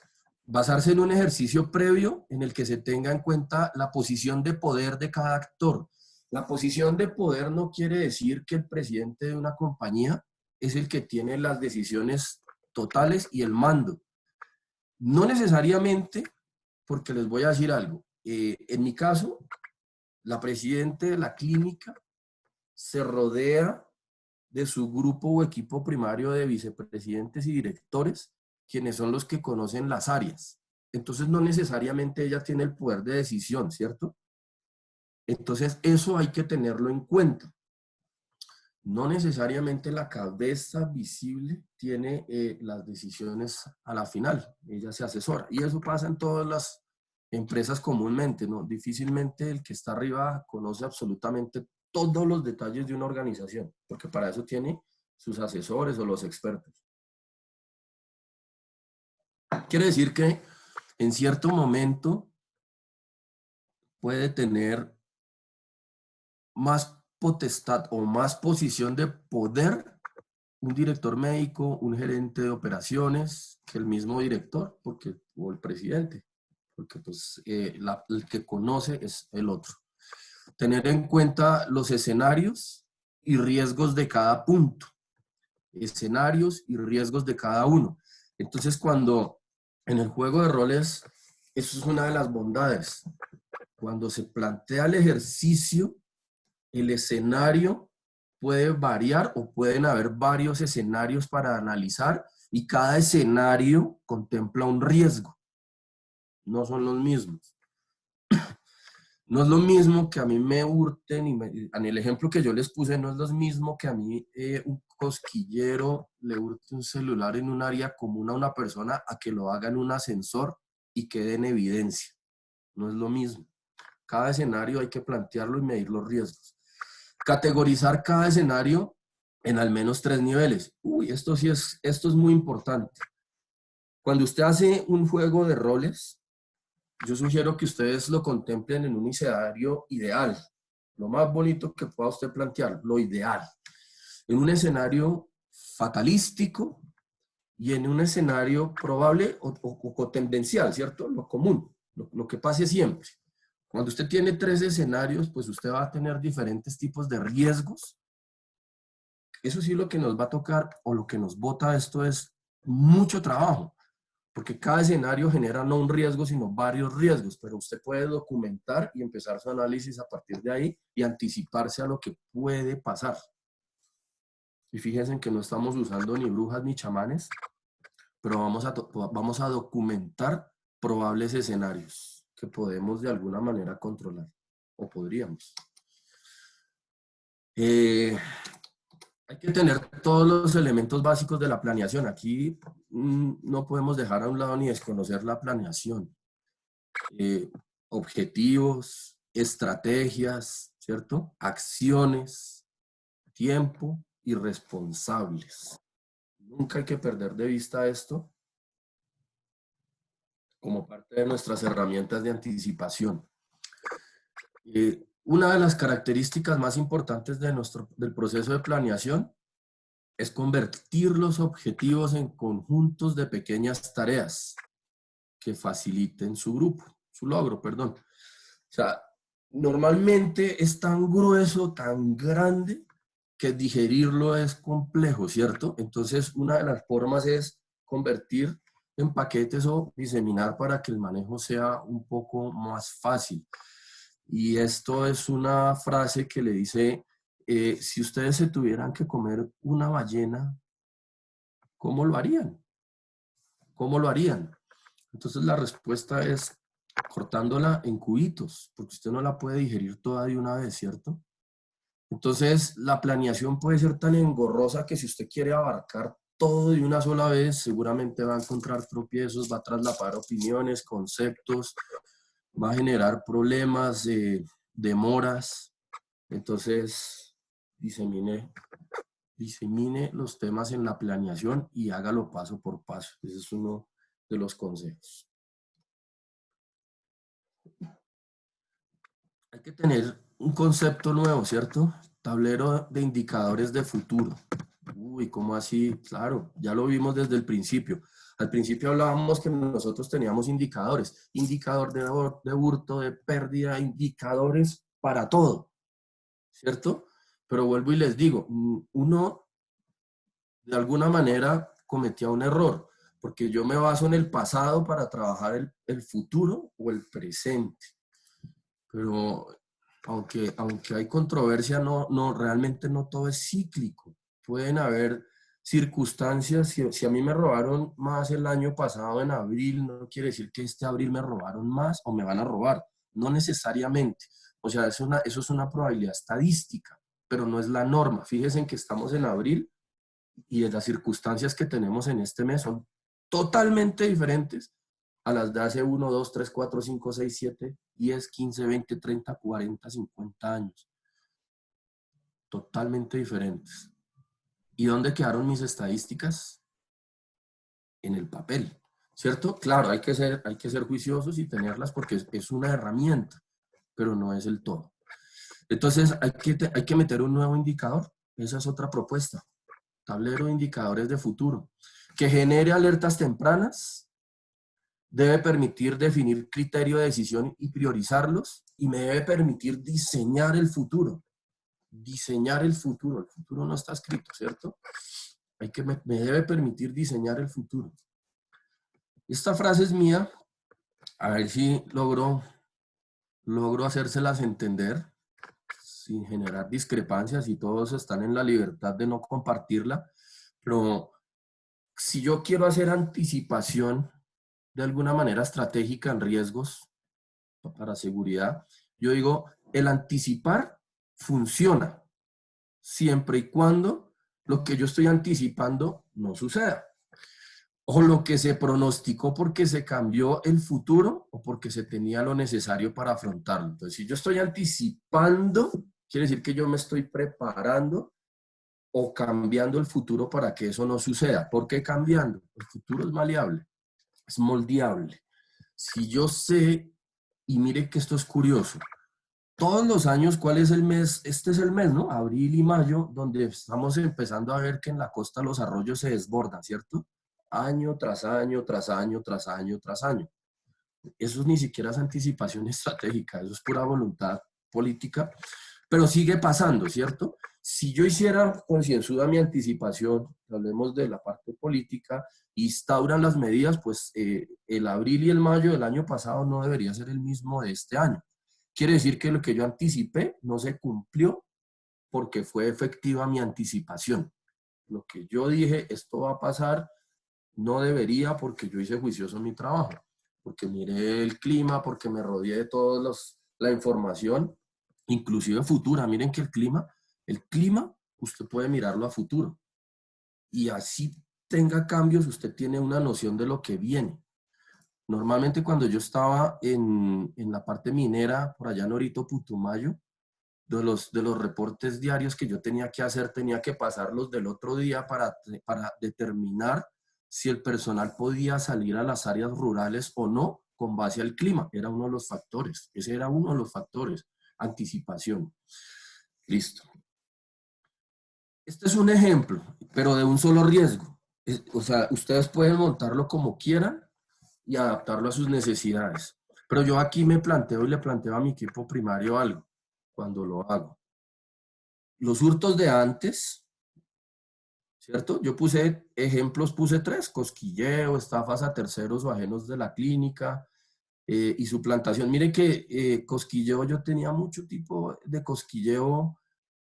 basarse en un ejercicio previo en el que se tenga en cuenta la posición de poder de cada actor. La posición de poder no quiere decir que el presidente de una compañía es el que tiene las decisiones totales y el mando. No necesariamente, porque les voy a decir algo. En mi caso, la presidenta de la clínica se rodea de su grupo o equipo primario de vicepresidentes y directores, quienes son los que conocen las áreas. Entonces, no necesariamente ella tiene el poder de decisión, ¿cierto? Entonces, eso hay que tenerlo en cuenta. No necesariamente la cabeza visible tiene las decisiones a la final, ella se asesora. Y eso pasa en todas las empresas comúnmente, ¿no? Difícilmente el que está arriba conoce absolutamente todos los detalles de una organización, porque para eso tiene sus asesores o los expertos. Quiere decir que en cierto momento puede tener más potestad o más posición de poder un director médico, un gerente de operaciones, que el mismo director, porque, o el presidente, porque pues, el que conoce es el otro. Tener en cuenta los escenarios y riesgos de cada punto. Escenarios y riesgos de cada uno. Entonces, cuando en el juego de roles, eso es una de las bondades. Cuando se plantea el ejercicio, el escenario puede variar o pueden haber varios escenarios para analizar y cada escenario contempla un riesgo. No son los mismos. No es lo mismo que a mí me hurten, en el ejemplo que yo les puse, no es lo mismo que a mí un cosquillero le hurte un celular en un área común a una persona a que lo haga en un ascensor y quede en evidencia. No es lo mismo. Cada escenario hay que plantearlo y medir los riesgos. Categorizar cada escenario en al menos 3 niveles. Uy, esto es muy importante. Cuando usted hace un juego de roles, yo sugiero que ustedes lo contemplen en un escenario ideal. Lo más bonito que pueda usted plantear, lo ideal. En un escenario fatalístico y en un escenario probable o tendencial, ¿cierto? Lo común, lo que pase siempre. Cuando usted tiene 3 escenarios, pues usted va a tener diferentes tipos de riesgos. Eso sí, lo que nos va a tocar o lo que nos bota esto es mucho trabajo, porque cada escenario genera no un riesgo, sino varios riesgos, pero usted puede documentar y empezar su análisis a partir de ahí y anticiparse a lo que puede pasar. Y fíjense que no estamos usando ni brujas ni chamanes, pero vamos a documentar probables escenarios que podemos de alguna manera controlar, o podríamos. Hay que tener todos los elementos básicos de la planeación. Aquí no podemos dejar a un lado ni desconocer la planeación. Objetivos, estrategias, ¿cierto? Acciones, tiempo y responsables. Nunca hay que perder de vista esto como parte de nuestras herramientas de anticipación. Una de las características más importantes del proceso de planeación es convertir los objetivos en conjuntos de pequeñas tareas que faciliten su logro, perdón. O sea, normalmente es tan grueso, tan grande, que digerirlo es complejo, ¿cierto? Entonces, una de las formas es convertir en paquetes o diseminar para que el manejo sea un poco más fácil. Y esto es una frase que le dice, si ustedes se tuvieran que comer una ballena, ¿cómo lo harían? ¿Cómo lo harían? Entonces la respuesta es cortándola en cubitos, porque usted no la puede digerir toda de una vez, ¿cierto? Entonces la planeación puede ser tan engorrosa que si usted quiere abarcar todo de una sola vez, seguramente va a encontrar tropiezos, va a traslapar opiniones, conceptos, va a generar problemas, demoras. Entonces, disemine los temas en la planeación y hágalo paso por paso. Ese es uno de los consejos. Hay que tener un concepto nuevo, ¿cierto? Tablero de indicadores de futuro. Uy, ¿cómo así? Claro, ya lo vimos desde el principio. Al principio hablábamos que nosotros teníamos indicadores. Indicador de hurto, de pérdida, indicadores para todo, ¿cierto? Pero vuelvo y les digo, uno de alguna manera cometía un error, porque yo me baso en el pasado para trabajar el futuro o el presente. Pero aunque hay controversia, realmente no todo es cíclico. Pueden haber circunstancias, si a mí me robaron más el año pasado en abril, no quiere decir que este abril me robaron más o me van a robar, no necesariamente. O sea, eso es una probabilidad estadística, pero no es la norma. Fíjense en que estamos en abril y las circunstancias que tenemos en este mes son totalmente diferentes a las de hace 1, 2, 3, 4, 5, 6, 7, 10, 15, 20, 30, 40, 50 años. Totalmente diferentes. ¿Y dónde quedaron mis estadísticas? En el papel, ¿cierto? Claro, hay que ser juiciosos y tenerlas porque es una herramienta, pero no es el todo. Entonces, hay que meter un nuevo indicador. Esa es otra propuesta. Tablero de indicadores de futuro. Que genere alertas tempranas, debe permitir definir criterio de decisión y priorizarlos, y me debe permitir diseñar el futuro. Diseñar el futuro. El futuro no está escrito, ¿cierto? Me debe permitir diseñar el futuro. Esta frase es mía, a ver si logro hacérselas entender sin generar discrepancias, y todos están en la libertad de no compartirla, pero si yo quiero hacer anticipación de alguna manera estratégica en riesgos para seguridad, yo digo, el anticipar funciona siempre y cuando lo que yo estoy anticipando no suceda, o lo que se pronosticó porque se cambió el futuro o porque se tenía lo necesario para afrontarlo. Entonces, si yo estoy anticipando, quiere decir que yo me estoy preparando o cambiando el futuro para que eso no suceda. ¿Por qué cambiando? El futuro es maleable, es moldeable. Si yo sé, y mire que esto es curioso, todos los años, ¿cuál es el mes? Este es el mes, ¿no? Abril y mayo, donde estamos empezando a ver que en la costa los arroyos se desbordan, ¿cierto? Año tras año, tras año, tras año, tras año. Eso ni siquiera es anticipación estratégica, eso es pura voluntad política, pero sigue pasando, ¿cierto? Si yo hiciera concienzuda mi anticipación, hablemos de la parte política, instauran las medidas, pues el abril y el mayo del año pasado no debería ser el mismo de este año. Quiere decir que lo que yo anticipé no se cumplió porque fue efectiva mi anticipación. Lo que yo dije, esto va a pasar, no debería, porque yo hice juicioso mi trabajo, porque miré el clima, porque me rodeé de toda la información, inclusive futura. Miren que el clima, usted puede mirarlo a futuro. Y así tenga cambios, usted tiene una noción de lo que viene. Normalmente cuando yo estaba en la parte minera, por allá en Orito, Putumayo, de los reportes diarios que yo tenía que hacer, tenía que pasarlos del otro día para determinar si el personal podía salir a las áreas rurales o no con base al clima. Era uno de los factores. Ese era uno de los factores. Anticipación. Listo. Este es un ejemplo, pero de un solo riesgo. O sea, ustedes pueden montarlo como quieran y adaptarlo a sus necesidades. Pero yo aquí me planteo y le planteo a mi equipo primario algo cuando lo hago. Los hurtos de antes, ¿cierto? Yo puse ejemplos, puse 3: cosquilleo, estafas a terceros o ajenos de la clínica y suplantación. Miren que cosquilleo, yo tenía mucho tipo de cosquilleo,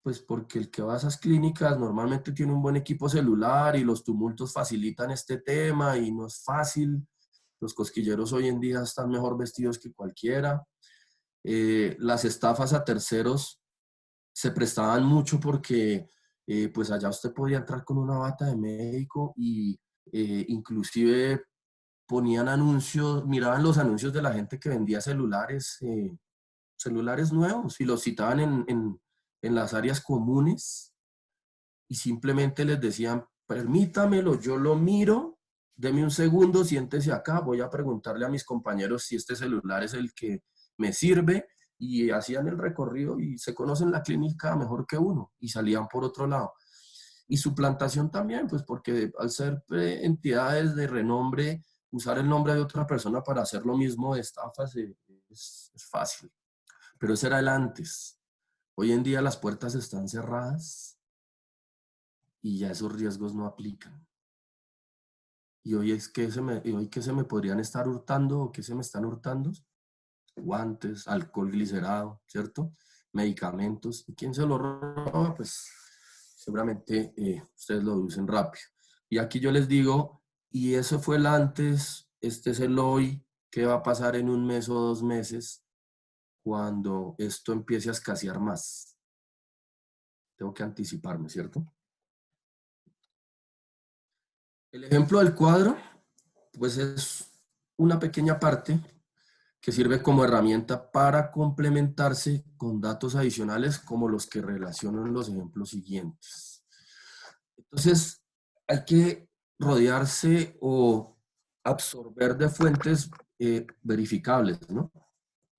pues porque el que va a esas clínicas normalmente tiene un buen equipo celular y los tumultos facilitan este tema y no es fácil. Los cosquilleros hoy en día están mejor vestidos que cualquiera. Las estafas a terceros se prestaban mucho porque pues allá usted podía entrar con una bata de médico y inclusive ponían anuncios, miraban los anuncios de la gente que vendía celulares, celulares nuevos, y los citaban en las áreas comunes, y simplemente les decían, permítamelo, yo lo miro, deme un segundo, siéntese acá, voy a preguntarle a mis compañeros si este celular es el que me sirve, y hacían el recorrido y se conocen la clínica mejor que uno, y salían por otro lado. Y su plantación también, pues porque al ser entidades de renombre, usar el nombre de otra persona para hacer lo mismo de estafas es fácil. Pero eso era el antes. Hoy en día las puertas están cerradas y ya esos riesgos no aplican. Y hoy es que hoy que se me podrían estar hurtando o que se me están hurtando guantes, alcohol glicerado, ¿cierto? Medicamentos. ¿Y quién se lo roba? Pues seguramente ustedes lo deducen rápido. Y aquí yo les digo, y eso fue el antes, este es el hoy, ¿qué va a pasar en un mes o 2 meses cuando esto empiece a escasear más? Tengo que anticiparme, ¿cierto? El ejemplo del cuadro, pues es una pequeña parte que sirve como herramienta para complementarse con datos adicionales como los que relacionan los ejemplos siguientes. Entonces, hay que rodearse o absorber de fuentes verificables, ¿no?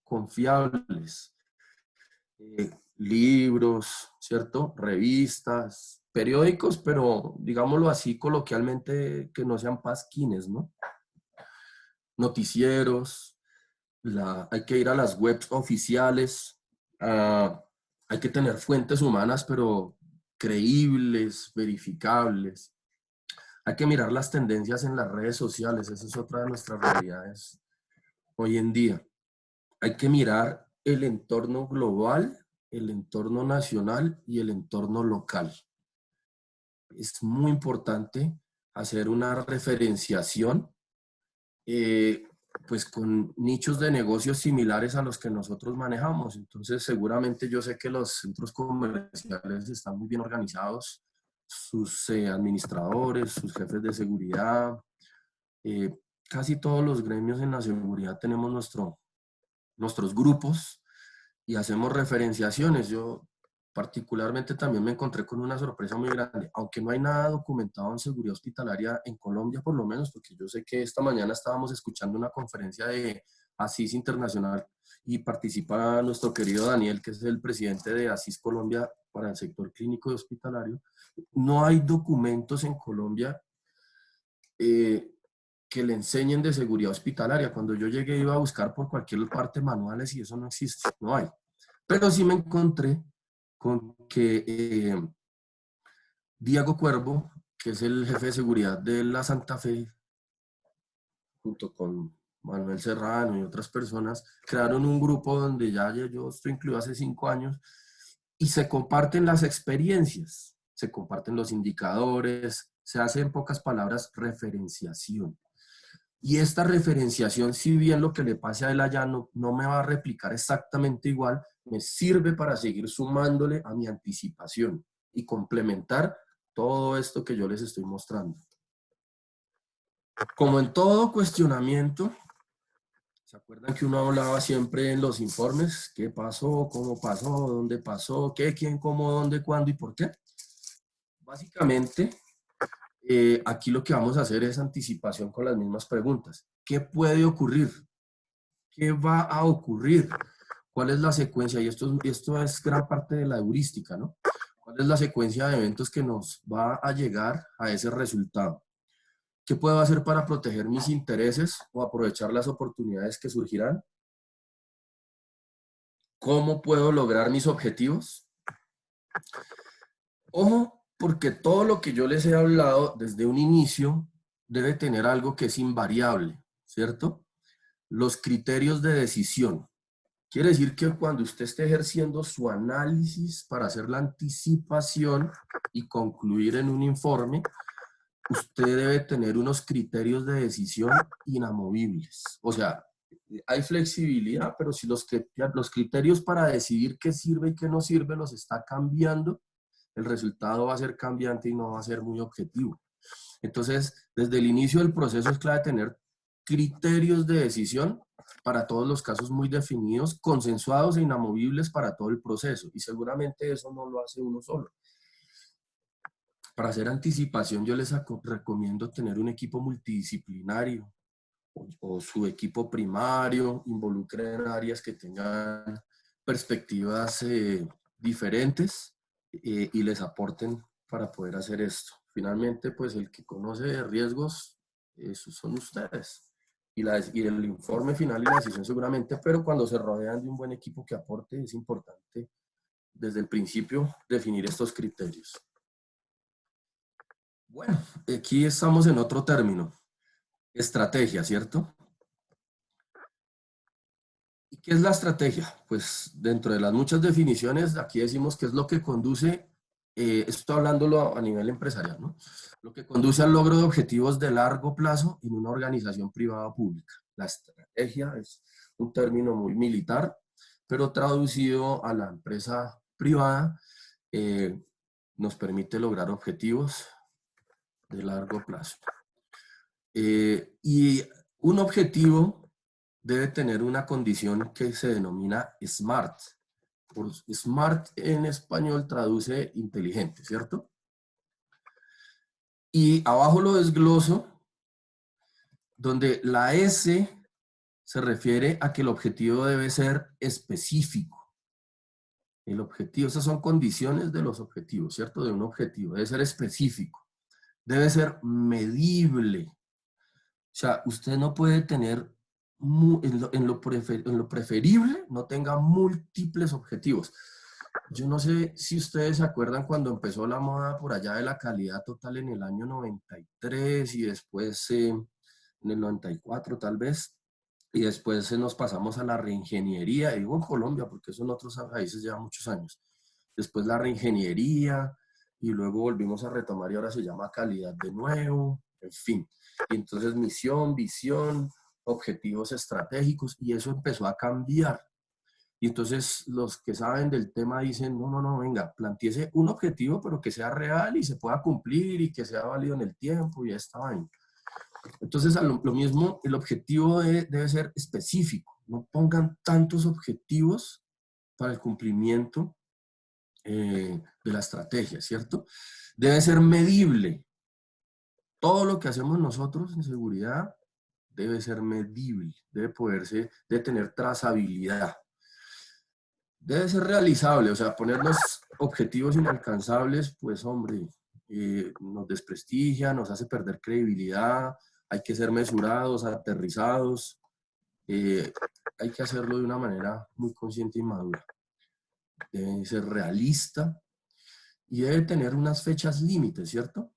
Confiables. Libros, ¿cierto? Revistas, periódicos, pero digámoslo así coloquialmente, que no sean pasquines, ¿no? Noticieros, hay que ir a las webs oficiales, hay que tener fuentes humanas, pero creíbles, verificables. Hay que mirar las tendencias en las redes sociales, esa es otra de nuestras realidades hoy en día. Hay que mirar el entorno global, el entorno nacional y el entorno local. Es muy importante hacer una referenciación pues con nichos de negocios similares a los que nosotros manejamos. Entonces, seguramente yo sé que los centros comerciales están muy bien organizados, sus administradores, sus jefes de seguridad, casi todos los gremios en la seguridad tenemos nuestros grupos y hacemos referenciaciones. Yo particularmente también me encontré con una sorpresa muy grande, aunque no hay nada documentado en seguridad hospitalaria en Colombia, por lo menos, porque yo sé que esta mañana estábamos escuchando una conferencia de ASIS Internacional y participa nuestro querido Daniel, que es el presidente de ASIS Colombia para el sector clínico y hospitalario. No hay documentos en Colombia que le enseñen de seguridad hospitalaria. Cuando yo llegué iba a buscar por cualquier parte manuales y eso no existe, no hay. Pero sí me encontré con que Diego Cuervo, que es el jefe de seguridad de la Santa Fe, junto con Manuel Serrano y otras personas, crearon un grupo donde ya yo estoy incluido hace 5 años y se comparten las experiencias, se comparten los indicadores, se hace en pocas palabras referenciación. Y esta referenciación, si bien lo que le pase a él allá no me va a replicar exactamente igual, me sirve para seguir sumándole a mi anticipación y complementar todo esto que yo les estoy mostrando. Como en todo cuestionamiento, ¿se acuerdan que uno hablaba siempre en los informes? ¿Qué pasó? ¿Cómo pasó? ¿Dónde pasó? ¿Qué? ¿Quién? ¿Cómo? ¿Dónde? ¿Cuándo? ¿Y por qué? Básicamente, aquí lo que vamos a hacer es anticipación con las mismas preguntas. ¿Qué puede ocurrir? ¿Qué va a ocurrir? ¿Cuál es la secuencia? Y esto es gran parte de la heurística, ¿no? ¿Cuál es la secuencia de eventos que nos va a llegar a ese resultado? ¿Qué puedo hacer para proteger mis intereses o aprovechar las oportunidades que surgirán? ¿Cómo puedo lograr mis objetivos? Ojo, porque todo lo que yo les he hablado desde un inicio debe tener algo que es invariable, ¿cierto? Los criterios de decisión. Quiere decir que cuando usted esté ejerciendo su análisis para hacer la anticipación y concluir en un informe, usted debe tener unos criterios de decisión inamovibles. O sea, hay flexibilidad, pero si los criterios para decidir qué sirve y qué no sirve los está cambiando, el resultado va a ser cambiante y no va a ser muy objetivo. Entonces, desde el inicio del proceso es clave tener criterios de decisión para todos los casos muy definidos, consensuados e inamovibles para todo el proceso. Y seguramente eso no lo hace uno solo. Para hacer anticipación, yo les recomiendo tener un equipo multidisciplinario o su equipo primario, involucren áreas que tengan perspectivas diferentes y les aporten para poder hacer esto. Finalmente, pues el que conoce de riesgos, esos son ustedes. Y el informe final y la decisión seguramente, pero cuando se rodean de un buen equipo que aporte, es importante desde el principio definir estos criterios. Bueno, aquí estamos en otro término, estrategia, ¿cierto? ¿Y qué es la estrategia? Pues dentro de las muchas definiciones, aquí decimos que es lo que conduce, estoy hablándolo a nivel empresarial, ¿no? Lo que conduce al logro de objetivos de largo plazo en una organización privada o pública. La estrategia es un término muy militar, pero traducido a la empresa privada, nos permite lograr objetivos de largo plazo. Y un objetivo debe tener una condición que se denomina SMART. Por SMART en español traduce inteligente, ¿cierto? Y abajo lo desgloso, donde la S se refiere a que el objetivo debe ser específico. El objetivo, esas son condiciones de los objetivos, ¿cierto? De un objetivo, debe ser específico, debe ser medible. O sea, usted no puede tener, en lo preferible, no tenga múltiples objetivos. Yo no sé si ustedes se acuerdan cuando empezó la moda por allá de la calidad total en el año 93 y después en el 94 tal vez, y después nos pasamos a la reingeniería, digo en Colombia porque eso en otros países lleva muchos años. Después la reingeniería y luego volvimos a retomar y ahora se llama calidad de nuevo, en fin. Y entonces misión, visión, objetivos estratégicos y eso empezó a cambiar. Y entonces los que saben del tema dicen, no, venga, plantéese un objetivo, pero que sea real y se pueda cumplir y que sea válido en el tiempo y esta vaina. Entonces, lo mismo, el objetivo debe ser específico. No pongan tantos objetivos para el cumplimiento de la estrategia, ¿cierto? Debe ser medible. Todo lo que hacemos nosotros en seguridad debe ser medible, debe tener trazabilidad. Debe ser realizable, o sea, ponernos objetivos inalcanzables, pues hombre, nos desprestigia, nos hace perder credibilidad, hay que ser mesurados, aterrizados, hay que hacerlo de una manera muy consciente y madura. Debe ser realista y debe tener unas fechas límites, ¿cierto?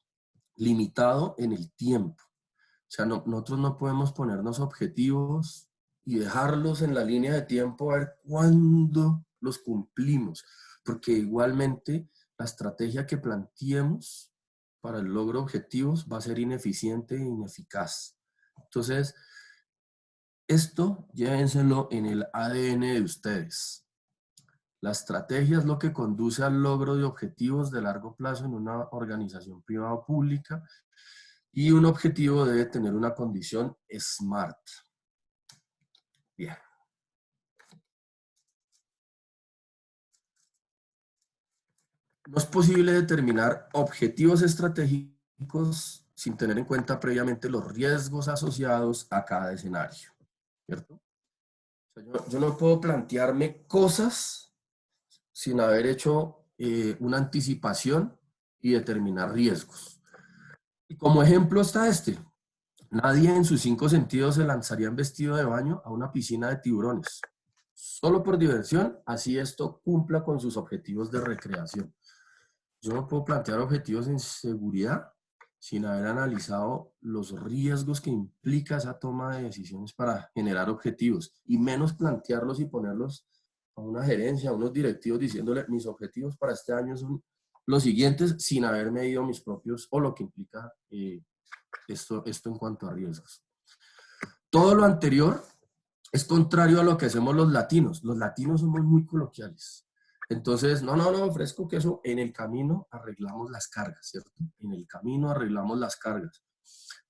Limitado en el tiempo. O sea, nosotros no podemos ponernos objetivos y dejarlos en la línea de tiempo a ver cuándo los cumplimos, porque igualmente la estrategia que planteemos para el logro de objetivos va a ser ineficiente e ineficaz. Entonces, esto llévenselo en el ADN de ustedes. La estrategia es lo que conduce al logro de objetivos de largo plazo en una organización privada o pública y un objetivo debe tener una condición SMART. Bien. No es posible determinar objetivos estratégicos sin tener en cuenta previamente los riesgos asociados a cada escenario, ¿cierto? O sea, yo no puedo plantearme cosas sin haber hecho una anticipación y determinar riesgos. Y como ejemplo está este. Nadie en sus 5 sentidos se lanzaría en vestido de baño a una piscina de tiburones. Solo por diversión, así esto cumpla con sus objetivos de recreación. Yo no puedo plantear objetivos en seguridad sin haber analizado los riesgos que implica esa toma de decisiones para generar objetivos, y menos plantearlos y ponerlos a una gerencia, a unos directivos diciéndole mis objetivos para este año son los siguientes sin haber medido mis propios o lo que implica esto en cuanto a riesgos. Todo lo anterior es contrario a lo que hacemos los latinos. Los latinos somos muy coloquiales. Entonces, no, ofrezco que eso en el camino arreglamos las cargas, ¿cierto? En el camino arreglamos las cargas.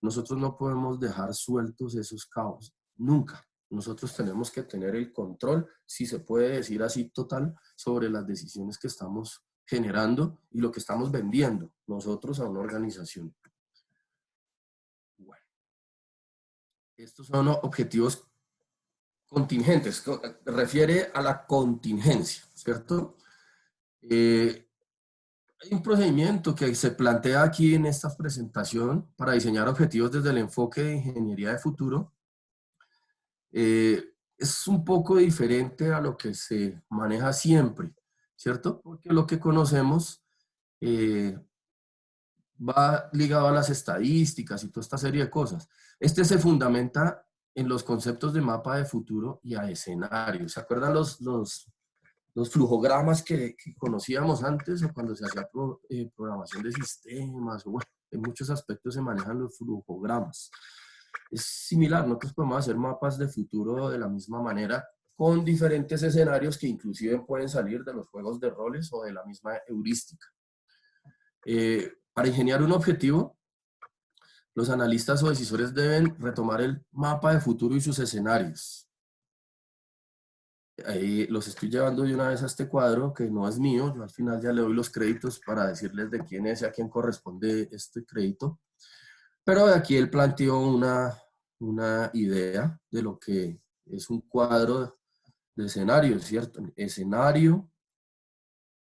nosotros no podemos dejar sueltos esos cabos, nunca. Nosotros tenemos que tener el control, si se puede decir así, total, sobre las decisiones que estamos generando y lo que estamos vendiendo nosotros a una organización. Bueno, estos son objetivos contingentes, refiere a la contingencia, ¿cierto? Hay un procedimiento que se plantea aquí en esta presentación para diseñar objetivos desde el enfoque de ingeniería de futuro. Es un poco diferente a lo que se maneja siempre, ¿cierto? Porque lo que conocemos va ligado a las estadísticas y toda esta serie de cosas. Este se fundamenta en los conceptos de mapa de futuro y a escenarios. ¿Se acuerdan los flujogramas que conocíamos antes o cuando se hacía programación de sistemas? O bueno, en muchos aspectos se manejan los flujogramas. Es similar, nosotros podemos hacer mapas de futuro de la misma manera con diferentes escenarios que inclusive pueden salir de los juegos de roles o de la misma heurística. Para ingeniar un objetivo, los analistas o decisores deben retomar el mapa de futuro y sus escenarios. Ahí los estoy llevando de una vez a este cuadro, que no es mío. Yo al final ya le doy los créditos para decirles de quién es y a quién corresponde este crédito. Pero de aquí él planteó una idea de lo que es un cuadro de escenarios, ¿cierto? Escenario,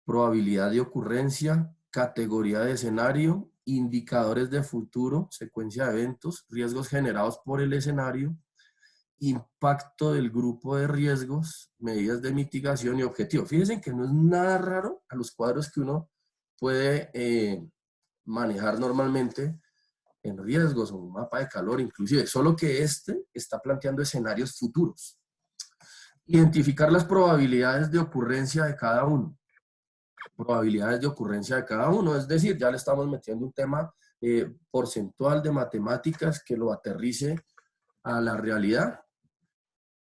probabilidad de ocurrencia, categoría de escenario, indicadores de futuro, secuencia de eventos, riesgos generados por el escenario, impacto del grupo de riesgos, medidas de mitigación y objetivo. Fíjense que no es nada raro a los cuadros que uno puede manejar normalmente en riesgos o un mapa de calor inclusive, solo que este está planteando escenarios futuros. Identificar las probabilidades de ocurrencia de cada uno. Probabilidades de ocurrencia de cada uno, es decir, ya le estamos metiendo un tema porcentual de matemáticas que lo aterrice a la realidad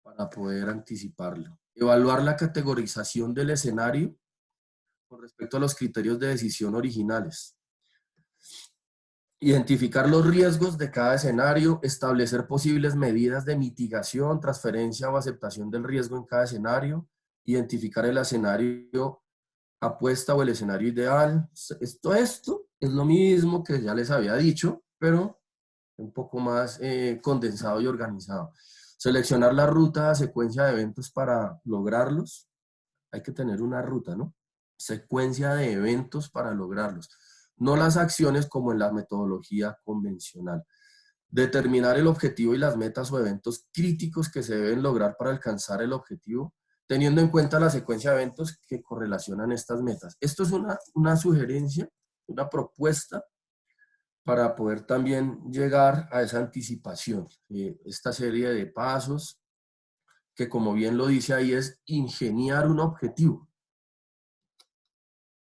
para poder anticiparlo. Evaluar la categorización del escenario con respecto a los criterios de decisión originales. Identificar los riesgos de cada escenario, establecer posibles medidas de mitigación, transferencia o aceptación del riesgo en cada escenario, identificar el escenario apuesta o el escenario ideal. Esto es lo mismo que ya les había dicho, pero un poco más condensado y organizado. Seleccionar la ruta, secuencia de eventos para lograrlos. Hay que tener una ruta, ¿no? Secuencia de eventos para lograrlos. No las acciones como en la metodología convencional. Determinar el objetivo y las metas o eventos críticos que se deben lograr para alcanzar el objetivo, teniendo en cuenta la secuencia de eventos que correlacionan estas metas. Esto es una sugerencia, una propuesta para poder también llegar a esa anticipación. Esta serie de pasos que, como bien lo dice ahí, es ingeniar un objetivo.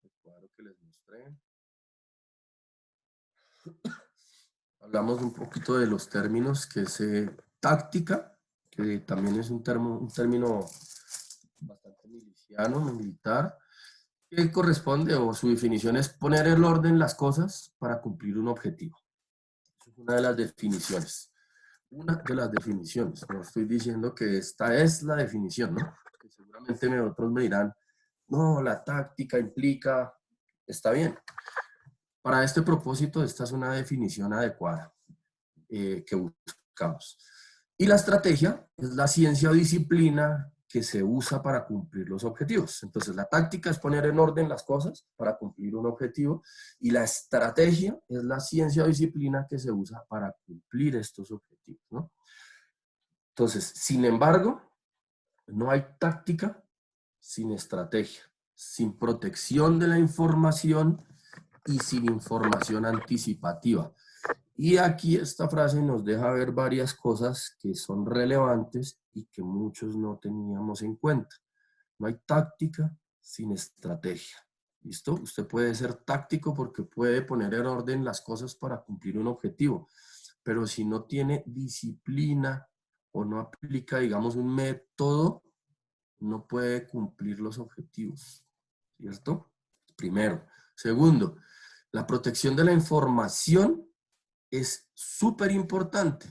El cuadro que les mostré. Hablamos un poquito de los términos, que es táctica, que también es un término bastante miliciano, militar, que corresponde, o su definición es poner en orden las cosas para cumplir un objetivo. Esa es una de las definiciones. Una de las definiciones. No estoy diciendo que esta es la definición, ¿no? Porque seguramente otros me dirán, no, la táctica implica, está bien. Para este propósito, esta es una definición adecuada que buscamos. Y la estrategia es la ciencia o disciplina que se usa para cumplir los objetivos. Entonces, la táctica es poner en orden las cosas para cumplir un objetivo y la estrategia es la ciencia o disciplina que se usa para cumplir estos objetivos, ¿no? Entonces, sin embargo, no hay táctica sin estrategia, sin protección de la información y sin información anticipativa. Y aquí esta frase nos deja ver varias cosas que son relevantes y que muchos no teníamos en cuenta. No hay táctica sin estrategia. ¿Listo? Usted puede ser táctico porque puede poner en orden las cosas para cumplir un objetivo, pero si no tiene disciplina o no aplica, digamos, un método, no puede cumplir los objetivos. ¿Cierto? Primero. Segundo, la protección de la información es súper importante,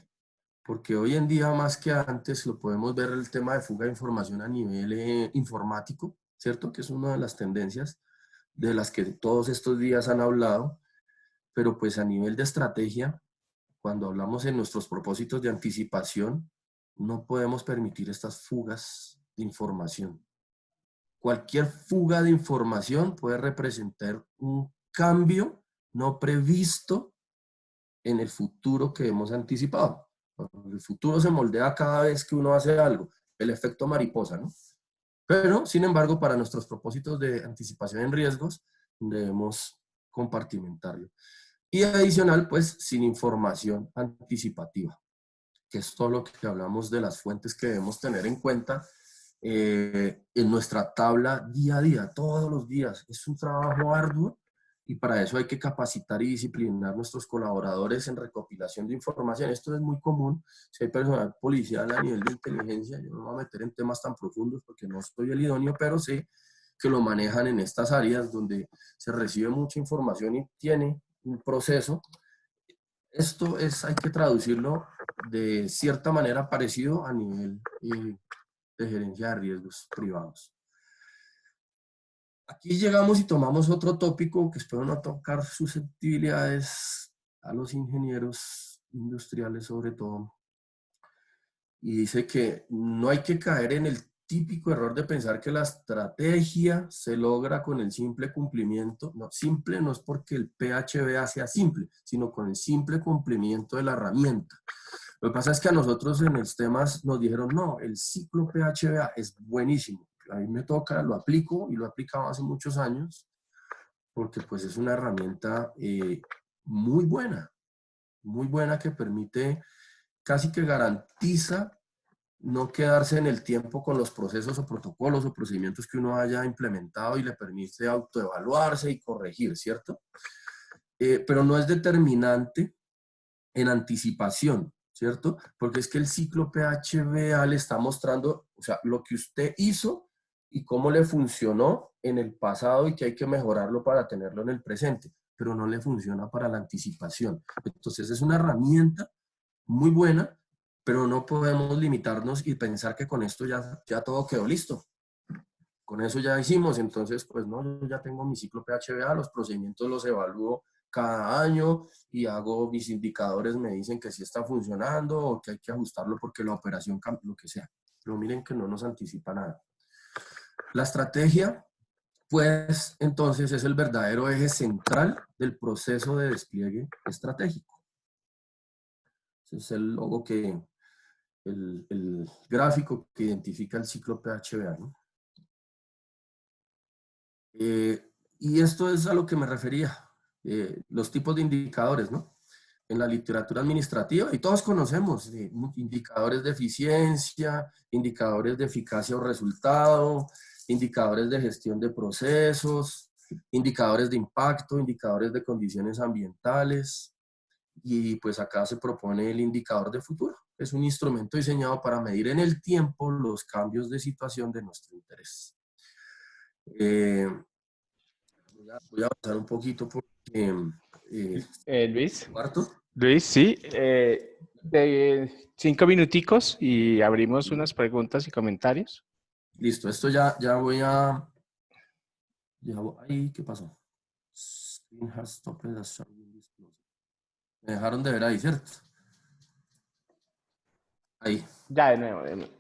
porque hoy en día más que antes lo podemos ver el tema de fuga de información a nivel informático, ¿cierto? Que es una de las tendencias de las que todos estos días han hablado, pero pues a nivel de estrategia, cuando hablamos en nuestros propósitos de anticipación, no podemos permitir estas fugas de información. Cualquier fuga de información puede representar un cambio no previsto en el futuro que hemos anticipado. El futuro se moldea cada vez que uno hace algo, el efecto mariposa, ¿no? Pero, sin embargo, para nuestros propósitos de anticipación en riesgos, debemos compartimentarlo. Y adicional, pues, sin información anticipativa, que es todo lo que hablamos de las fuentes que debemos tener en cuenta en nuestra tabla día a día, todos los días. Es un trabajo arduo y para eso hay que capacitar y disciplinar a nuestros colaboradores en recopilación de información. Esto es muy común. Si hay personal policial a nivel de inteligencia, yo no me voy a meter en temas tan profundos porque no soy el idóneo, pero sé que lo manejan en estas áreas donde se recibe mucha información y tiene un proceso. Esto es, hay que traducirlo de cierta manera parecido a nivel de gerencia de riesgos privados. Aquí llegamos y tomamos otro tópico que espero no tocar susceptibilidades a los ingenieros industriales sobre todo. Y dice que no hay que caer en el típico error de pensar que la estrategia se logra con el simple cumplimiento. No, simple no es porque el PHBA sea simple, sino con el simple cumplimiento de la herramienta. Lo que pasa es que a nosotros en los temas nos dijeron, no, el ciclo PHBA es buenísimo. A mí me toca, lo aplico y lo he aplicado hace muchos años, porque pues es una herramienta muy buena que permite, casi que garantiza no quedarse en el tiempo con los procesos o protocolos o procedimientos que uno haya implementado y le permite autoevaluarse y corregir, ¿cierto? Pero no es determinante en anticipación, ¿cierto? Porque es que el ciclo PHBA le está mostrando, o sea, lo que usted hizo y cómo le funcionó en el pasado y que hay que mejorarlo para tenerlo en el presente, pero no le funciona para la anticipación. Entonces es una herramienta muy buena, pero no podemos limitarnos y pensar que con esto ya todo quedó listo. Con eso ya hicimos, entonces pues no, yo ya tengo mi ciclo PHBA, los procedimientos los evalúo cada año y hago mis indicadores, me dicen que sí está funcionando o que hay que ajustarlo porque la operación cambia, lo que sea. Pero miren que no nos anticipa nada. La estrategia, pues entonces es el verdadero eje central del proceso de despliegue estratégico. Ese es el logo que, el gráfico que identifica el ciclo PHBA, ¿no? Y esto es a lo que me refería, los tipos de indicadores, ¿no? En la literatura administrativa, y todos conocemos indicadores de eficiencia, indicadores de eficacia o resultado, indicadores de gestión de procesos, indicadores de impacto, indicadores de condiciones ambientales, y pues acá se propone el indicador de futuro. Es un instrumento diseñado para medir en el tiempo los cambios de situación de nuestro interés. Voy a avanzar un poquito porque... Luis, ¿Cuarto? Luis, sí. De 5 minuticos y abrimos unas preguntas y comentarios. Listo, esto ya voy a... Ahí, ¿qué pasó? Screen has stopped as showing disclosure. Me dejaron de ver ahí, ¿cierto? Ahí. Ya, de nuevo, de nuevo.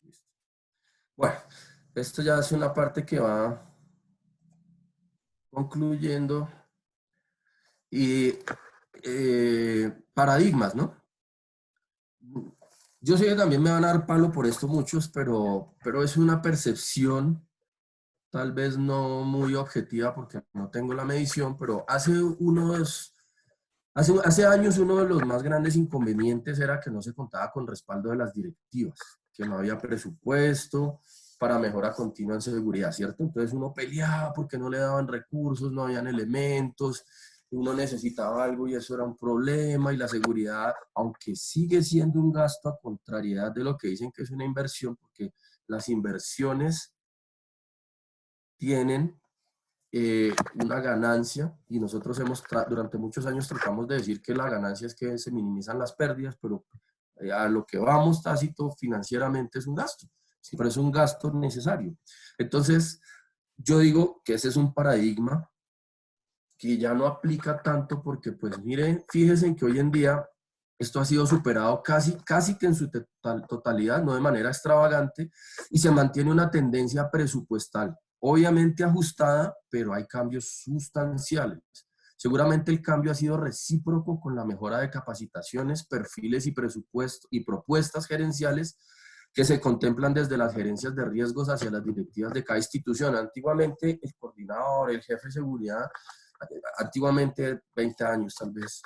Listo. Bueno, esto ya es una parte que va concluyendo. Y paradigmas, ¿no? Yo sé que también me van a dar palo por esto muchos, pero es una percepción tal vez no muy objetiva porque no tengo la medición, pero hace años uno de los más grandes inconvenientes era que no se contaba con respaldo de las directivas, que no había presupuesto para mejora continua en seguridad, ¿cierto? Entonces uno peleaba porque no le daban recursos, no habían elementos, uno necesitaba algo y eso era un problema, y la seguridad, aunque sigue siendo un gasto a contrariedad de lo que dicen que es una inversión, porque las inversiones tienen una ganancia, y nosotros durante muchos años tratamos de decir que la ganancia es que se minimizan las pérdidas, pero a lo que vamos tácito financieramente es un gasto, siempre es un gasto necesario. Entonces, yo digo que ese es un paradigma que ya no aplica tanto porque, pues miren, fíjense en que hoy en día esto ha sido superado casi que en su totalidad, no de manera extravagante, y se mantiene una tendencia presupuestal, obviamente ajustada, pero hay cambios sustanciales. Seguramente el cambio ha sido recíproco con la mejora de capacitaciones, perfiles y presupuestos y propuestas gerenciales que se contemplan desde las gerencias de riesgos hacia las directivas de cada institución. Antiguamente el coordinador, el jefe de seguridad, antiguamente 20 años tal vez,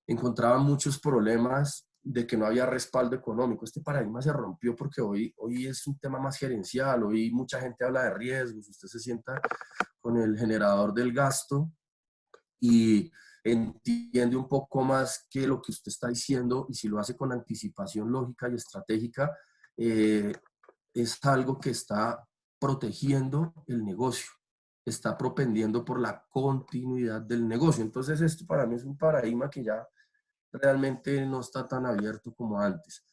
encontraban muchos problemas de que no había respaldo económico. Este paradigma se rompió porque hoy es un tema más gerencial, hoy mucha gente habla de riesgos, usted se sienta con el generador del gasto y entiende un poco más que lo que usted está diciendo, y si lo hace con anticipación lógica y estratégica, es algo que está protegiendo el negocio, está propendiendo por la continuidad del negocio. Entonces esto para mí es un paradigma que ya realmente no está tan abierto como antes.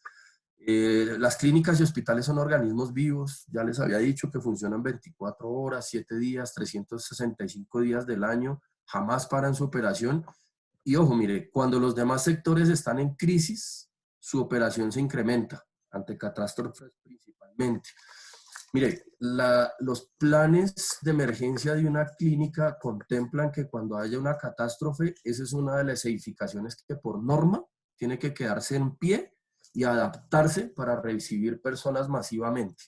Las clínicas y hospitales son organismos vivos, ya les había dicho que funcionan 24 horas, 7 días, 365 días del año, jamás paran su operación. Y ojo, mire, cuando los demás sectores están en crisis, su operación se incrementa, ante catástrofes principalmente. Mire, los planes de emergencia de una clínica contemplan que cuando haya una catástrofe, esa es una de las edificaciones que por norma tiene que quedarse en pie y adaptarse para recibir personas masivamente.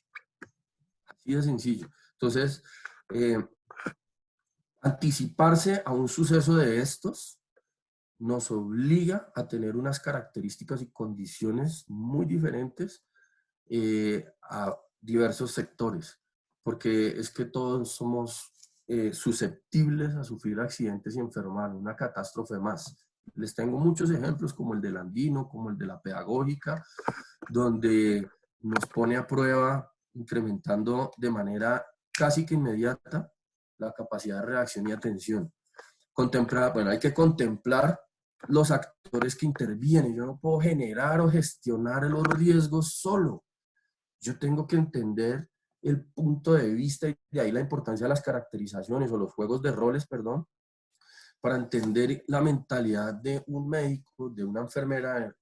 Así de sencillo. Entonces, anticiparse a un suceso de estos nos obliga a tener unas características y condiciones muy diferentes a diversos sectores, porque es que todos somos susceptibles a sufrir accidentes y enfermar, una catástrofe más. Les tengo muchos ejemplos como el del Andino, como el de la Pedagógica, donde nos pone a prueba, incrementando de manera casi que inmediata la capacidad de reacción y atención. Bueno, hay que contemplar los actores que intervienen. Yo no puedo generar o gestionar los riesgos solo. Yo tengo que entender el punto de vista, y de ahí la importancia de las caracterizaciones o los juegos de roles, perdón, para entender la mentalidad de un médico, de una enfermera.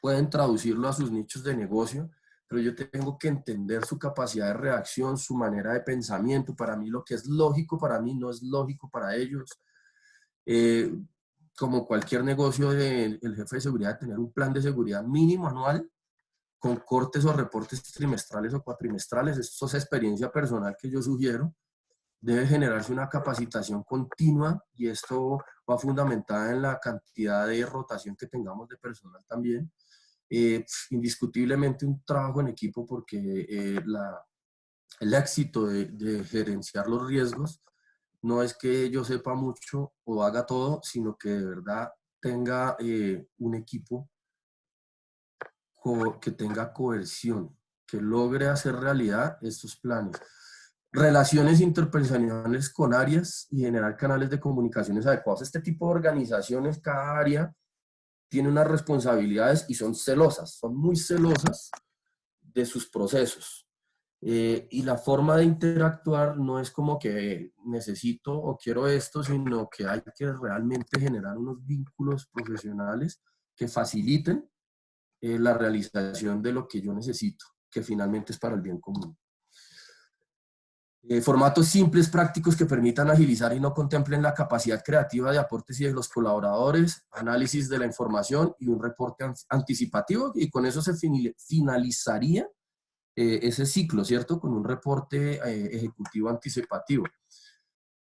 Pueden traducirlo a sus nichos de negocio, pero yo tengo que entender su capacidad de reacción, su manera de pensamiento. Para mí lo que es lógico para mí no es lógico para ellos. Como cualquier negocio, el jefe de seguridad debe tener un plan de seguridad mínimo anual con cortes o reportes trimestrales o cuatrimestrales. Esto es experiencia personal que yo sugiero. Debe generarse una capacitación continua, y esto va fundamentada en la cantidad de rotación que tengamos de personal también. Indiscutiblemente un trabajo en equipo, porque el éxito de gerenciar los riesgos no es que yo sepa mucho o haga todo, sino que de verdad tenga un equipo que tenga coerción, que logre hacer realidad estos planes. Relaciones interpersonales con áreas y generar canales de comunicaciones adecuados. Este tipo de organizaciones, cada área tiene unas responsabilidades y son celosas, son muy celosas de sus procesos. Y la forma de interactuar no es como que necesito o quiero esto, sino que hay que realmente generar unos vínculos profesionales que faciliten la realización de lo que yo necesito, que finalmente es para el bien común. Formatos simples, prácticos, que permitan agilizar y no contemplen la capacidad creativa de aportes y de los colaboradores, análisis de la información y un reporte anticipativo, y con eso se finalizaría ese ciclo, ¿cierto? Con un reporte ejecutivo anticipativo.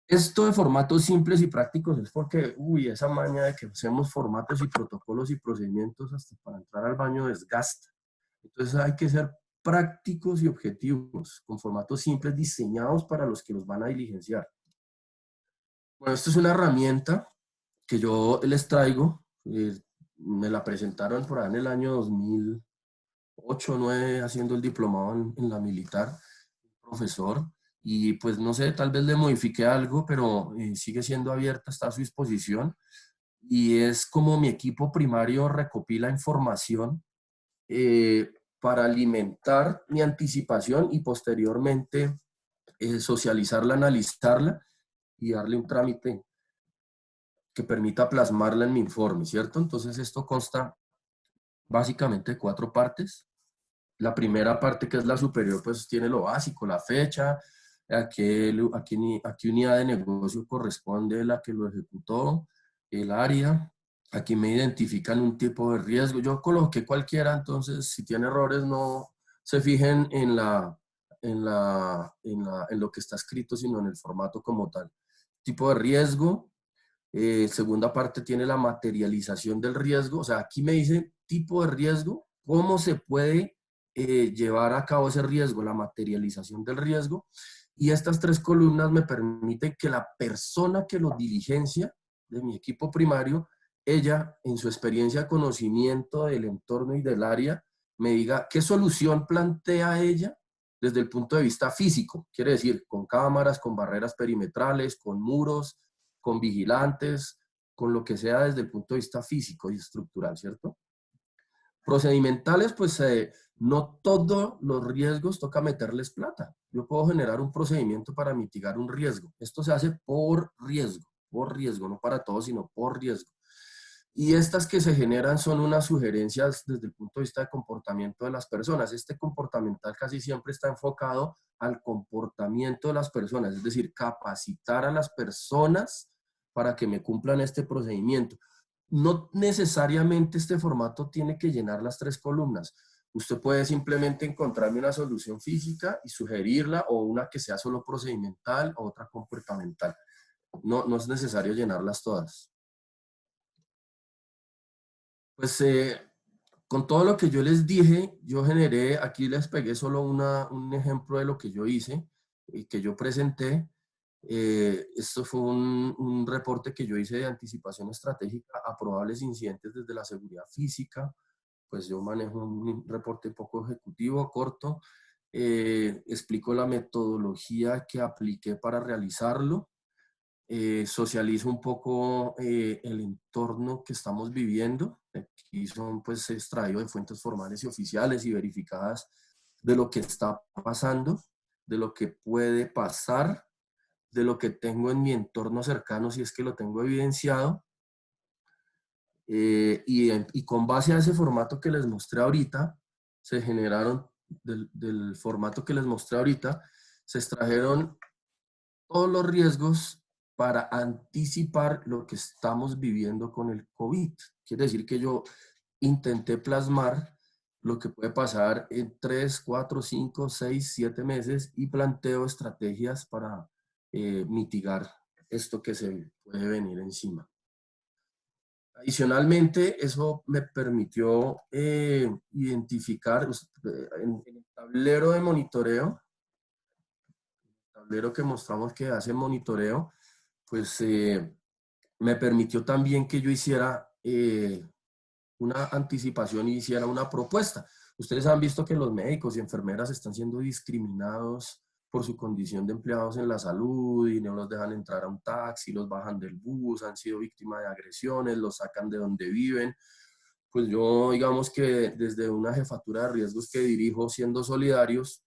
Esto de formatos simples y prácticos es porque, esa maña de que hacemos formatos y protocolos y procedimientos hasta para entrar al baño desgasta. Entonces hay que ser prácticos y objetivos, con formatos simples diseñados para los que los van a diligenciar. Bueno, esto es una herramienta que yo les traigo. Me la presentaron por ahí en el año 2008 o 2009, haciendo el diplomado en la militar, profesor, y pues no sé, tal vez le modifiqué algo, pero sigue siendo abierta, está a su disposición. Y es como mi equipo primario recopila información para alimentar mi anticipación y posteriormente socializarla, analizarla y darle un trámite que permita plasmarla en mi informe, ¿cierto? Entonces esto consta básicamente de 4 partes. La primera parte, que es la superior, pues tiene lo básico, la fecha, a qué unidad de negocio corresponde la que lo ejecutó, el área. Aquí me identifican un tipo de riesgo. Yo coloqué cualquiera, entonces si tiene errores no se fijen en lo que está escrito, sino en el formato como tal. Tipo de riesgo. Segunda parte tiene la materialización del riesgo. O sea, aquí me dice tipo de riesgo, cómo se puede llevar a cabo ese riesgo, la materialización del riesgo. Y estas 3 columnas me permiten que la persona que lo diligencia de mi equipo primario, ella, en su experiencia, conocimiento del entorno y del área, me diga qué solución plantea ella desde el punto de vista físico. Quiere decir, con cámaras, con barreras perimetrales, con muros, con vigilantes, con lo que sea desde el punto de vista físico y estructural, ¿cierto? Procedimentales, pues no todos los riesgos toca meterles plata. Yo puedo generar un procedimiento para mitigar un riesgo. Esto se hace por riesgo, no para todos, sino por riesgo. Y estas que se generan son unas sugerencias desde el punto de vista de comportamiento de las personas. Este comportamental casi siempre está enfocado al comportamiento de las personas, es decir, capacitar a las personas para que me cumplan este procedimiento. No necesariamente este formato tiene que llenar las 3 columnas. Usted puede simplemente encontrarme una solución física y sugerirla, o una que sea solo procedimental o otra comportamental. No es necesario llenarlas todas. Pues con todo lo que yo les dije, yo generé, aquí les pegué solo un ejemplo de lo que yo hice y que yo presenté. Esto fue un reporte que yo hice de anticipación estratégica a probables incidentes desde la seguridad física. Pues yo manejo un reporte poco ejecutivo, corto. Explico la metodología que apliqué para realizarlo. Socializo un poco el entorno que estamos viviendo. Aquí son pues extraídos de fuentes formales y oficiales y verificadas de lo que está pasando, de lo que puede pasar, de lo que tengo en mi entorno cercano, si es que lo tengo evidenciado. Y con base a ese formato que les mostré ahorita, se generaron, del formato que les mostré ahorita, se extrajeron todos los riesgos para anticipar lo que estamos viviendo con el COVID. Quiere decir que yo intenté plasmar lo que puede pasar en 3, 4, 5, 6, 7 meses y planteo estrategias para mitigar esto que se puede venir encima. Adicionalmente, eso me permitió identificar en el tablero de monitoreo, tablero que mostramos que hace monitoreo, pues me permitió también que yo hiciera una anticipación y hiciera una propuesta. Ustedes han visto que los médicos y enfermeras están siendo discriminados por su condición de empleados en la salud y no los dejan entrar a un taxi, los bajan del bus, han sido víctimas de agresiones, los sacan de donde viven. Pues yo, digamos que desde una jefatura de riesgos que dirijo, siendo solidarios,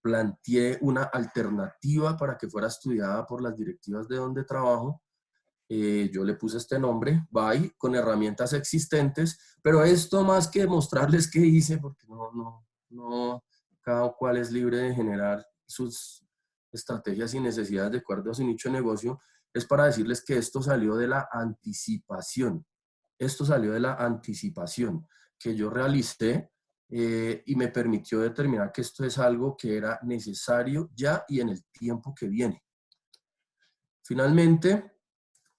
planteé una alternativa para que fuera estudiada por las directivas de donde trabajo. Yo le puse este nombre, BAI, con herramientas existentes, pero esto más que mostrarles qué hice, porque no, cada cual es libre de generar sus estrategias y necesidades de acuerdo a su nicho de negocio, es para decirles que esto salió de la anticipación. Esto salió de la anticipación que yo realicé y me permitió determinar que esto es algo que era necesario ya y en el tiempo que viene. Finalmente,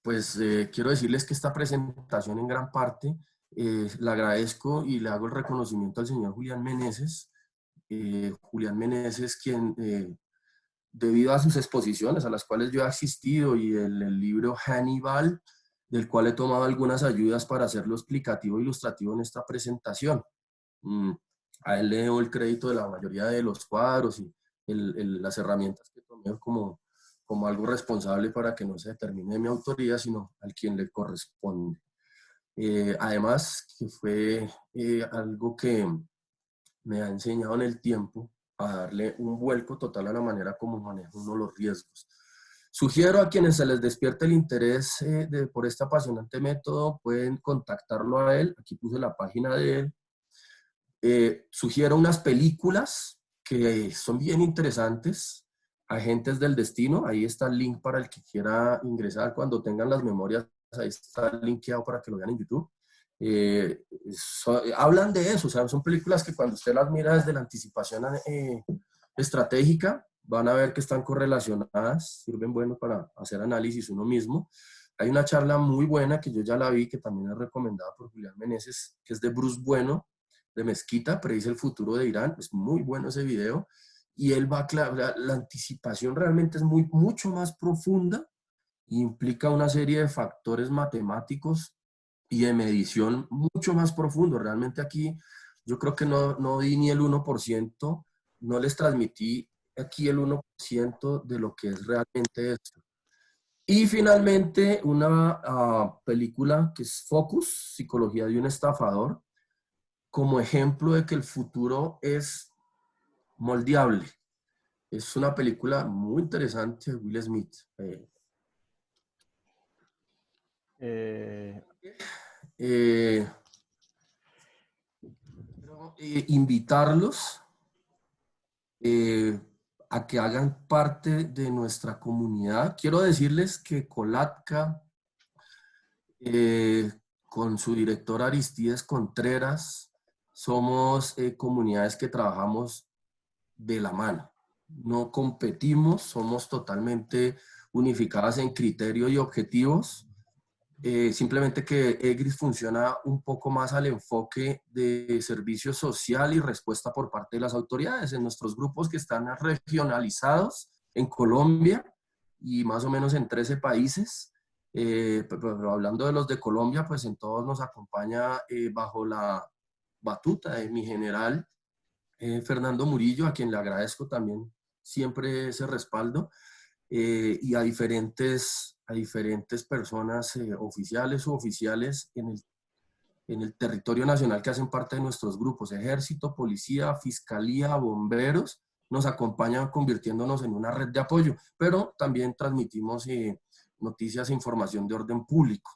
pues quiero decirles que esta presentación en gran parte la agradezco y le hago el reconocimiento al señor Julián Meneses. Julián Meneses, quien debido a sus exposiciones a las cuales yo he asistido y el libro Hannibal, del cual he tomado algunas ayudas para hacerlo explicativo e ilustrativo en esta presentación. A él le debo el crédito de la mayoría de los cuadros y las herramientas que tomé asumido como algo responsable para que no se determine de mi autoría, sino al quien le corresponde. Además, que fue algo que me ha enseñado en el tiempo a darle un vuelco total a la manera como maneja uno los riesgos. Sugiero a quienes se les despierte el interés por este apasionante método, pueden contactarlo a él. Aquí puse la página de él. Sugiero unas películas que son bien interesantes. Agentes del Destino, ahí está el link para el que quiera ingresar. Cuando tengan las memorias, ahí está linkeado para que lo vean en YouTube. Hablan de eso, o sea, son películas que cuando usted las mira desde la anticipación estratégica, van a ver que están correlacionadas, sirven bueno para hacer análisis uno mismo. Hay una charla muy buena que yo ya la vi, que también es recomendada por Julián Meneses, que es de Bruce Bueno, de Mezquita, predice el futuro de Irán. Es muy bueno ese video. Y él va a la anticipación realmente es mucho más profunda e implica una serie de factores matemáticos y de medición mucho más profundo. Realmente aquí yo creo que no di ni el 1%, no les transmití aquí el 1% de lo que es realmente esto. Y finalmente una película que es Focus, Psicología de un estafador, como ejemplo de que el futuro es moldeable. Es una película muy interesante de Will Smith. Invitarlos a que hagan parte de nuestra comunidad. Quiero decirles que Colatka, con su director Aristides Contreras, somos comunidades que trabajamos de la mano. No competimos, somos totalmente unificadas en criterios y objetivos. Simplemente que EGRIS funciona un poco más al enfoque de servicio social y respuesta por parte de las autoridades. En nuestros grupos que están regionalizados en Colombia y más o menos en 13 países, pero hablando de los de Colombia, pues en todos nos acompaña bajo la batuta de mi general Fernando Murillo, a quien le agradezco también siempre ese respaldo, y a diferentes personas oficiales u oficiales en el territorio nacional que hacen parte de nuestros grupos, ejército, policía, fiscalía, bomberos, nos acompañan convirtiéndonos en una red de apoyo, pero también transmitimos noticias e información de orden público.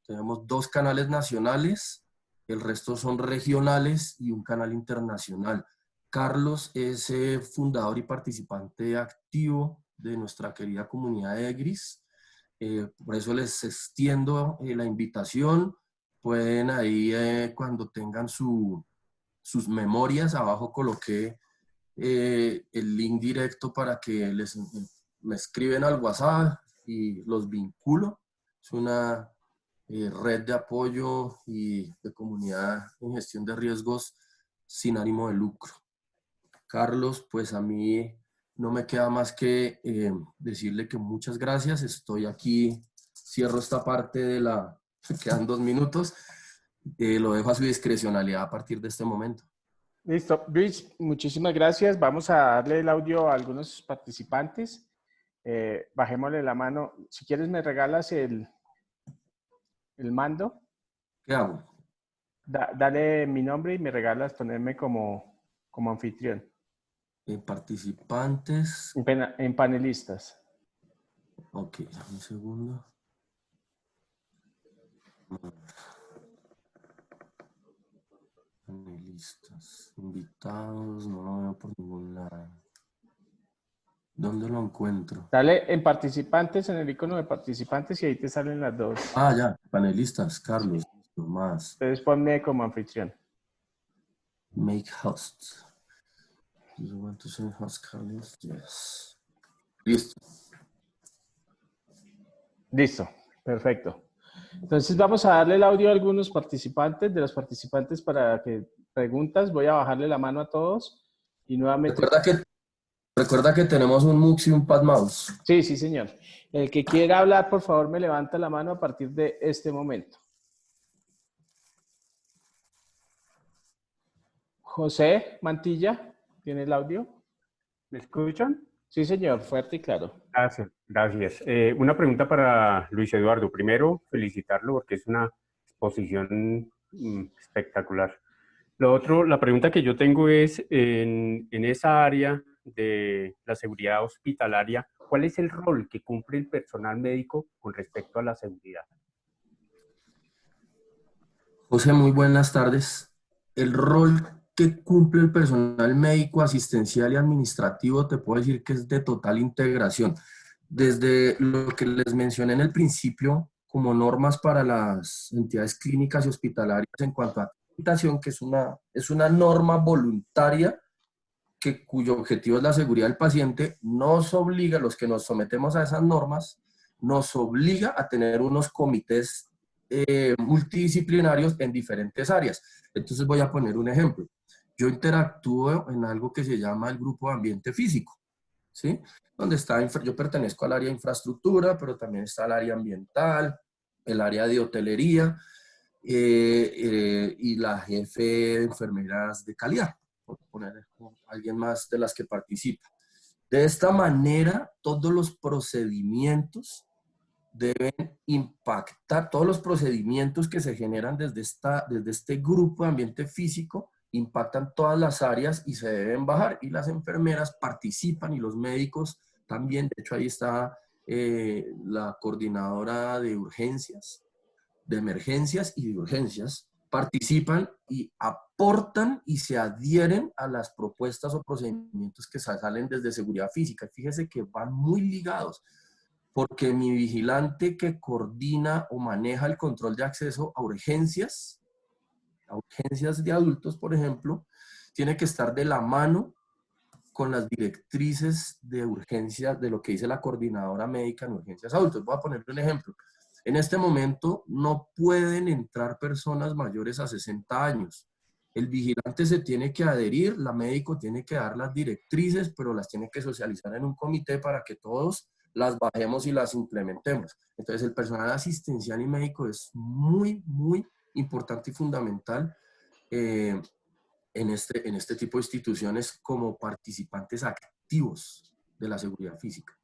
Tenemos 2 canales nacionales, el resto son regionales y un canal internacional. Carlos es fundador y participante activo de nuestra querida comunidad de EGRIS. Por eso les extiendo la invitación. Pueden ahí, cuando tengan sus memorias, abajo coloqué el link directo para que me escriben al WhatsApp y los vinculo. Es una red de apoyo y de comunidad en gestión de riesgos sin ánimo de lucro. Carlos, pues a mí no me queda más que decirle que muchas gracias. Estoy aquí, cierro esta parte de quedan 2 minutos. Lo dejo a su discrecionalidad a partir de este momento. Listo. Luis, muchísimas gracias. Vamos a darle el audio a algunos participantes. Bajémosle la mano. Si quieres, me regalas el mando. ¿Qué hago? Dale mi nombre y me regalas ponerme como anfitrión. Participantes. En panelistas. Ok, un segundo. Panelistas, invitados, no lo veo por ningún lado. ¿Dónde lo encuentro? Dale en participantes, en el icono de participantes y ahí te salen las 2. Ah, ya, panelistas, Carlos, sí. Más. Entonces ponme como anfitrión. Make host. Do you want to say host, Carlos? Yes. Listo. Listo, perfecto. Entonces vamos a darle el audio a algunos participantes, de los participantes para que preguntas. Voy a bajarle la mano a todos y nuevamente... Recuerda que tenemos un Mux y un Pad Mouse. Sí, sí, señor. El que quiera hablar, por favor, me levanta la mano a partir de este momento. José Mantilla, ¿tiene el audio? ¿Me escuchan? Sí, señor, fuerte y claro. Gracias, gracias. Una pregunta para Luis Eduardo. Primero, felicitarlo porque es una exposición espectacular. Lo otro, la pregunta que yo tengo es, en esa área de la seguridad hospitalaria, ¿cuál es el rol que cumple el personal médico con respecto a la seguridad? José, muy buenas tardes. El rol que cumple el personal médico, asistencial y administrativo, te puedo decir que es de total integración. Desde lo que les mencioné en el principio, como normas para las entidades clínicas y hospitalarias en cuanto a acreditación, que es una norma voluntaria cuyo objetivo es la seguridad del paciente, nos obliga, los que nos sometemos a esas normas, nos obliga a tener unos comités multidisciplinarios en diferentes áreas. Entonces voy a poner un ejemplo. Yo interactúo en algo que se llama el grupo de ambiente físico, ¿sí? Donde yo pertenezco al área de infraestructura, pero también está el área ambiental, el área de hotelería y la jefe de enfermeras de calidad, por poner alguien más de las que participa. De esta manera, todos los procedimientos deben impactar, todos los procedimientos que se generan desde este grupo de ambiente físico impactan todas las áreas y se deben bajar. Y las enfermeras participan y los médicos también. De hecho, ahí está la coordinadora de urgencias, de emergencias y de urgencias, participan y aportan y se adhieren a las propuestas o procedimientos que salen desde seguridad física. Fíjese que van muy ligados, porque mi vigilante que coordina o maneja el control de acceso a urgencias de adultos, por ejemplo, tiene que estar de la mano con las directrices de urgencia de lo que dice la coordinadora médica en urgencias adultos. Voy a poner un ejemplo. En este momento no pueden entrar personas mayores a 60 años. El vigilante se tiene que adherir, la médico tiene que dar las directrices, pero las tiene que socializar en un comité para que todos las bajemos y las implementemos. Entonces el personal asistencial y médico es muy, muy importante y fundamental en este tipo de instituciones como participantes activos de la seguridad física.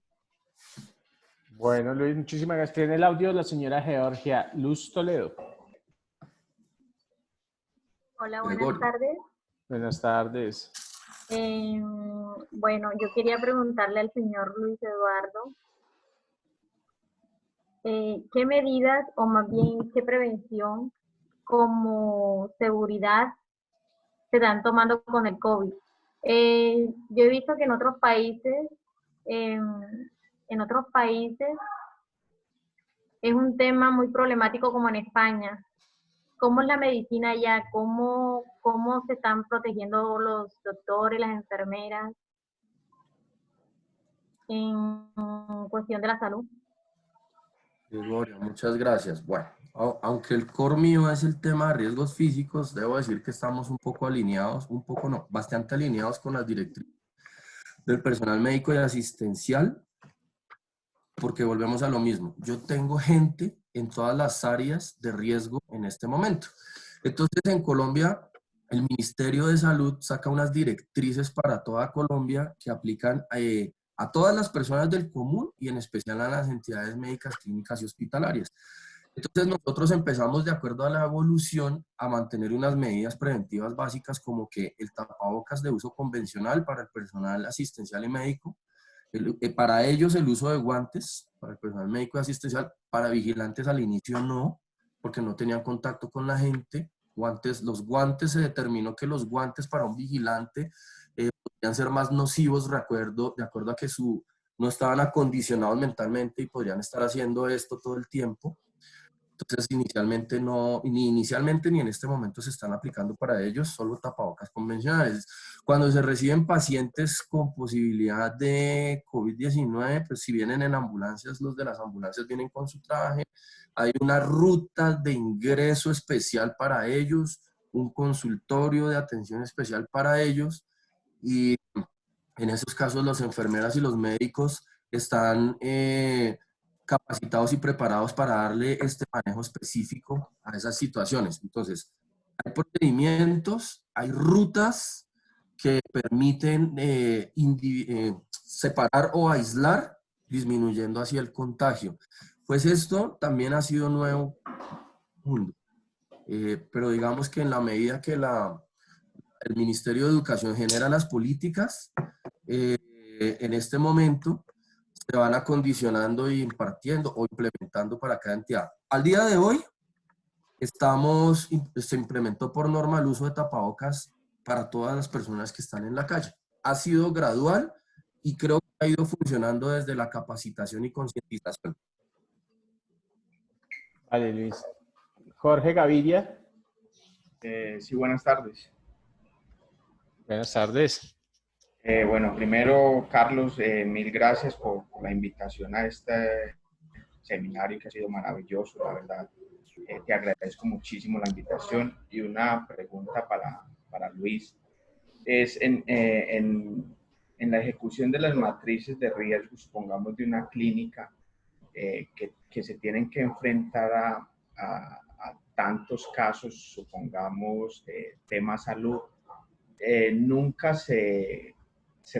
Bueno, Luis, muchísimas gracias. Tiene el audio la señora Georgia Luz Toledo. Hola, buenas tardes. Buenas tardes. Bueno, yo quería preguntarle al señor Luis Eduardo, ¿qué medidas o más bien qué prevención como seguridad se están tomando con el COVID? Yo he visto que en otros países es un tema muy problemático como en España. ¿Cómo es la medicina allá? ¿Cómo se están protegiendo los doctores, las enfermeras en cuestión de la salud? Gregorio, muchas gracias. Bueno, aunque el core mío es el tema de riesgos físicos, debo decir que estamos un poco alineados, un poco no, bastante alineados con las directrices del personal médico y asistencial, porque volvemos a lo mismo. Yo tengo gente en todas las áreas de riesgo en este momento. Entonces, en Colombia, el Ministerio de Salud saca unas directrices para toda Colombia que aplican a todas las personas del común y en especial a las entidades médicas, clínicas y hospitalarias. Entonces, nosotros empezamos, de acuerdo a la evolución, a mantener unas medidas preventivas básicas como que el tapabocas de uso convencional para el personal asistencial y médico, para ellos el uso de guantes, para el personal médico y asistencial, para vigilantes al inicio no, porque no tenían contacto con la gente. Los guantes, se determinó que los guantes para un vigilante podrían ser más nocivos de acuerdo a que no estaban acondicionados mentalmente y podrían estar haciendo esto todo el tiempo. Entonces, inicialmente ni en este momento se están aplicando para ellos, solo tapabocas convencionales. Cuando se reciben pacientes con posibilidad de COVID-19, pues si vienen en ambulancias, los de las ambulancias vienen con su traje, hay una ruta de ingreso especial para ellos, un consultorio de atención especial para ellos, y en esos casos las enfermeras y los médicos están capacitados y preparados para darle este manejo específico a esas situaciones. Entonces, hay procedimientos, hay rutas que permiten separar o aislar, disminuyendo así el contagio. Pues esto también ha sido nuevo mundo. Pero digamos que en la medida que el Ministerio de Educación genera las políticas, en este momento se van acondicionando y impartiendo o implementando para cada entidad. Al día de hoy, se implementó por norma el uso de tapabocas para todas las personas que están en la calle. Ha sido gradual y creo que ha ido funcionando desde la capacitación y concientización. Vale, Luis. Jorge Gaviria. Sí, buenas tardes. Buenas tardes. Bueno, primero, Carlos, mil gracias por la invitación a este seminario que ha sido maravilloso, la verdad. Te agradezco muchísimo la invitación. Y una pregunta para Luis. Es en la ejecución de las matrices de riesgo, supongamos de una clínica, que se tienen que enfrentar a tantos casos, supongamos, tema salud, nunca se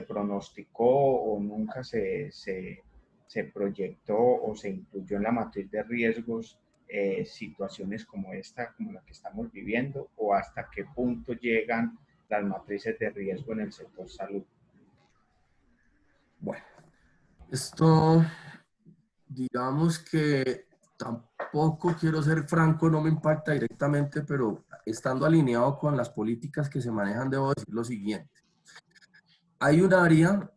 pronosticó o nunca se proyectó o se incluyó en la matriz de riesgos situaciones como esta, como la que estamos viviendo, o hasta qué punto llegan las matrices de riesgo en el sector salud. Bueno, esto, digamos que tampoco quiero ser franco, no me impacta directamente, pero estando alineado con las políticas que se manejan, debo decir lo siguiente. Hay un área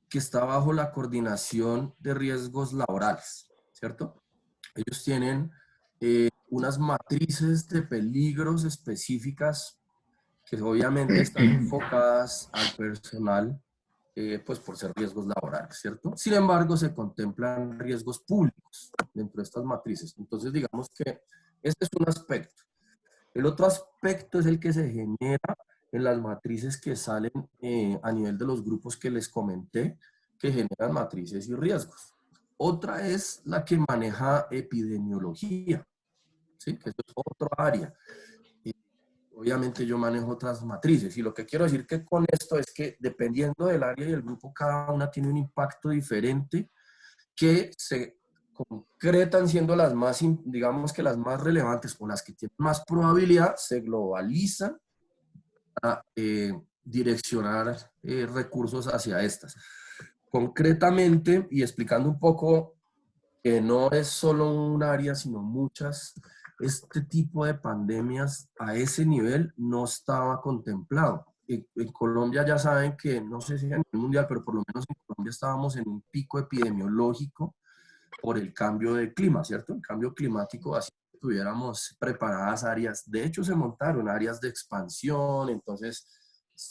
que está bajo la coordinación de riesgos laborales, ¿cierto? Ellos tienen unas matrices de peligros específicas que obviamente están enfocadas al personal, pues por ser riesgos laborales, ¿cierto? Sin embargo, se contemplan riesgos públicos dentro de estas matrices. Entonces, digamos que este es un aspecto. El otro aspecto es el que se genera en las matrices que salen a nivel de los grupos que les comenté, que generan matrices y riesgos. Otra es la que maneja epidemiología, ¿sí? Que es otro área. Obviamente yo manejo otras matrices y lo que quiero decir que con esto es que dependiendo del área y el grupo, cada una tiene un impacto diferente que se concretan siendo las más, digamos que las más relevantes o las que tienen más probabilidad, se globalizan a direccionar recursos hacia estas. Concretamente, y explicando un poco que no es solo un área, sino muchas, este tipo de pandemias a ese nivel no estaba contemplado. En Colombia ya saben que, no sé si a nivel mundial, pero por lo menos en Colombia estábamos en un pico epidemiológico por el cambio de clima, ¿cierto? El cambio climático, así que tuviéramos preparadas áreas, de hecho se montaron áreas de expansión, entonces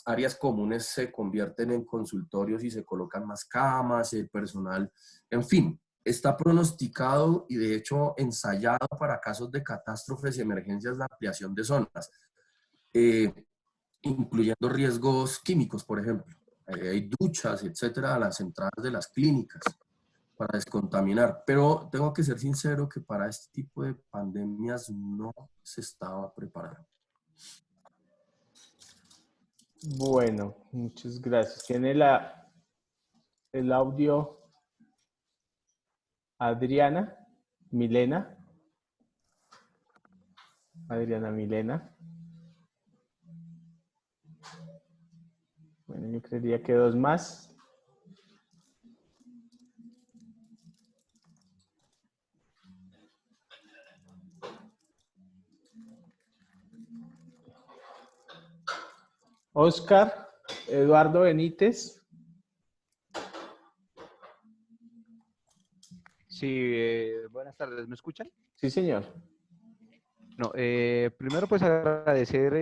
áreas comunes se convierten en consultorios y se colocan más camas, el personal, en fin, está pronosticado y de hecho ensayado para casos de catástrofes y emergencias la ampliación de zonas, incluyendo riesgos químicos, por ejemplo. Hay duchas, etcétera, a las entradas de las clínicas para descontaminar. Pero tengo que ser sincero que para este tipo de pandemias no se estaba preparado. Bueno, muchas gracias. Tiene el audio Adriana Milena. Adriana Milena. Bueno, yo creería que dos más. Oscar Eduardo Benítez. Sí, buenas tardes, ¿me escuchan? Sí, señor. No, primero pues agradecer